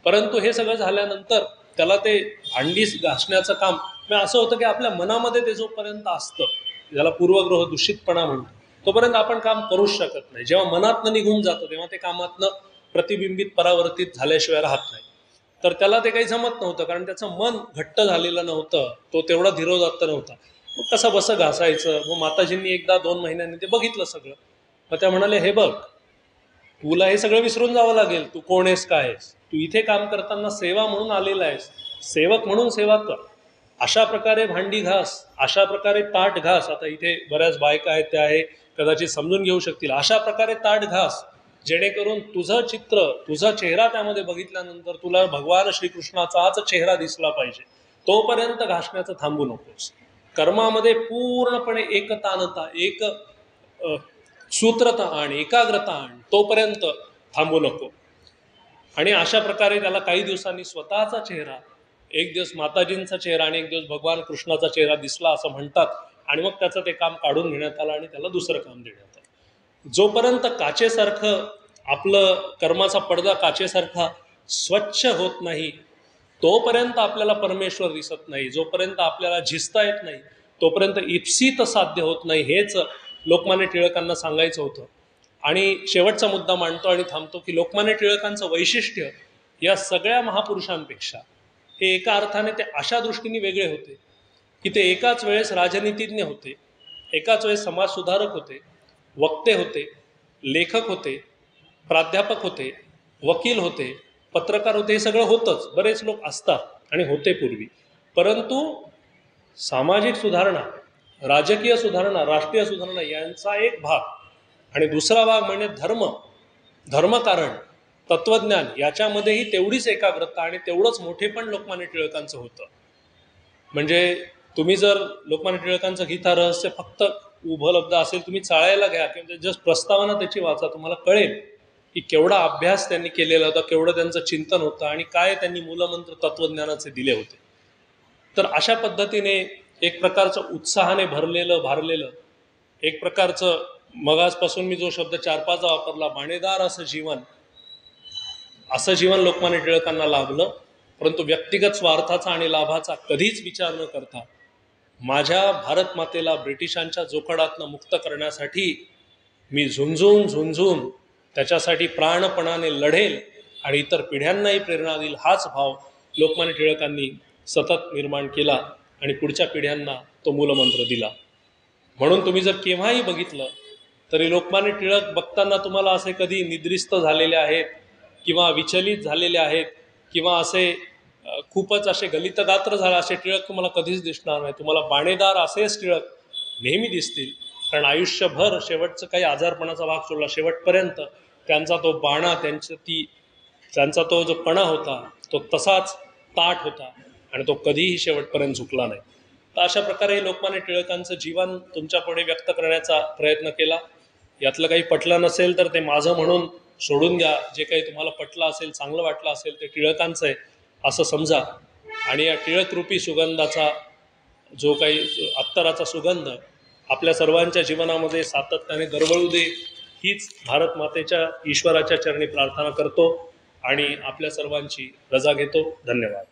Speaker 1: परंतु हे सगळं झाल्यानंतर त्याला ते भांडी घासण्याचं काम म्हणजे असं होतं की आपल्या मनामध्ये ते जोपर्यंत असतं, ज्याला पूर्वग्रह दूषितपणा म्हणतो, तोपर्यंत आपण काम करूच शकत नाही. जेव्हा मनातनं निघून जातं तेव्हा ते कामातनं प्रतिबिंबित परावर्तित झाल्याशिवाय राहत नाही. तर त्याला ते काही जमत नव्हतं, कारण त्याचं मन घट्ट झालेलं नव्हतं, तो तेवढा धीरोदात्त नव्हता. मग कसं बसं घासायचं. मग माताजींनी एकदा 2 महिन्यांनी ते बघितलं सगळं. मग त्या म्हणाले हे बघ, तुला हे सगळं विसरून जावं लागेल, तू कोण आहेस, काय आहेस, तू इथे काम करताना सेवा म्हणून आलेला आहेस, सेवक म्हणून सेवा कर. अशा प्रकारे भांडी घास, अशा प्रकारे ताट घास. आता इथे बऱ्याच बायका आहेत, त्या आहे कदाचित समजून घेऊ शकतील. अशा प्रकारे ताट घास जेणेकरून तुझं चित्र, तुझा चेहरा त्यामध्ये बघितल्यानंतर तुला भगवान श्रीकृष्णाचाच चेहरा दिसला पाहिजे. तोपर्यंत घासण्याचं थांबू नकोस. कर्मामध्ये पूर्णपणे एकता आणता, एक सूत्रता आण, एकाग्रता आण, तोपर्यंत थांबू नको. आणि अशा प्रकारे त्याला काही दिवसांनी स्वतःचा चेहरा, एक दिवस माताजींचा चेहरा आणि एक दिवस भगवान कृष्णाचा चेहरा दिसला असं म्हणतात. आणि मग त्याचं ते काम काढून घेण्यात आलं आणि त्याला दुसरं काम देण्यात आलं. जोपर्यंत काचेसारखं आपलं कर्माचा पडदा काचेसारखा स्वच्छ होत नाही तोपर्यंत आपल्याला परमेश्वर दिसत नाही. जोपर्यंत आपल्याला झिजता येत नाही तोपर्यंत इप्सित साध्य होत नाही. हेच लोकमान्य टिळकांना सांगायचं होतं. आणि शेवटचा मुद्दा मांडतो आणि थांबतो की लोकमान्य टिळकांचं वैशिष्ट्य या सगळ्या महापुरुषांपेक्षा हे एका अर्थाने ते अशा दृष्टीने वेगळे होते की ते एकाच वेळेस राजनीतिज्ञ होते, एकाच वेळेस समाजसुधारक होते, वक्ते होते, लेखक होते, प्राध्यापक होते, वकील होते, पत्रकार होते. हे सगळं होतंच, बरेच लोक असतात आणि होते पूर्वी. परंतु सामाजिक सुधारणा, राजकीय सुधारणा, राष्ट्रीय सुधारणा यांचा एक भाग आणि दुसरा भाग म्हणजे धर्मकारण, तत्वज्ञान, याच्यामध्येही तेवढीच एकाग्रता आणि तेवढंच मोठेपण लोकमान्य टिळकांचं होतं. म्हणजे तुम्ही जर लोकमान्य टिळकांचं गीता रहस्य फक्त उपलब्ध असेल, तुम्ही चाळायला घ्या किंवा जस्ट प्रस्तावना त्याची वाचा, तुम्हाला कळेल की केवढा अभ्यास त्यांनी केलेला होता, केवढं त्यांचं चिंतन होतं आणि काय त्यांनी मूलमंत्र तत्वज्ञानाचे दिले होते. तर अशा पद्धतीने एक प्रकारचं उत्साहाने भारलेलं एक प्रकारचं, मगाचपासून मी जो शब्द 4-5 वापरला, बाणेदार असं जीवन लोकमान्य टिळकांना लाभलं. परंतु व्यक्तिगत स्वार्थाचा आणि लाभाचा कधीच विचार न करता माझ्या भारत मातेला ब्रिटिशांच्या जोखडातनं मुक्त करण्यासाठी मी झुंजून त्याच्यासाठी प्राणपणाने लढेल आणि इतर पिढ्यांनाही प्रेरणा देईल, हाच भाव लोकमान्य टिळकांनी सतत निर्माण केला आणि पुढच्या पिढ्यांना तो मूलमंत्र दिला. म्हणून तुम्ही जर केव्हाही बघितलं तरी लोकमान्य टिळक बघताना तुम्हाला असे कधी निद्रिस्त झालेले आहेत किंवा विचलित झालेले आहेत किंवा असे खूपच असे गलितगात्र झाले असे टिळक तुम्हाला कधीच दिसणार नाही. तुम्हाला बाणेदार असेच टिळक नेहमी दिसतील. कारण आयुष्यभर शेवटचं काही आजारपणाचा भाग सोडला, शेवटपर्यंत त्यांचा तो बाणा, त्यांचा तो जो कणा होता तो तसाच ताठ होता आणि तो कधीही शेवटपर्यंत झुकला नाही. तर अशा प्रकारे लोकमान्य टिळकांचं जीवन तुमच्यापुढे व्यक्त करण्याचा प्रयत्न केला. यातलं काही पटलं नसेल तर ते माझं म्हणून सोडून द्या. जे काही तुम्हाला पटलं असेल, चांगलं वाटलं असेल ते टिळकांचं आहे असं समजा. आणि या टिळकरूपी सुगंधाचा जो काही अत्तराचा सुगंध आपल्या सर्वांच्या जीवनामध्ये सातत्याने दरवळू दे हीच भारत मातेच्या ईश्वराच्या चरणी प्रार्थना करतो आणि आपल्या सर्वांची रजा घेतो. धन्यवाद.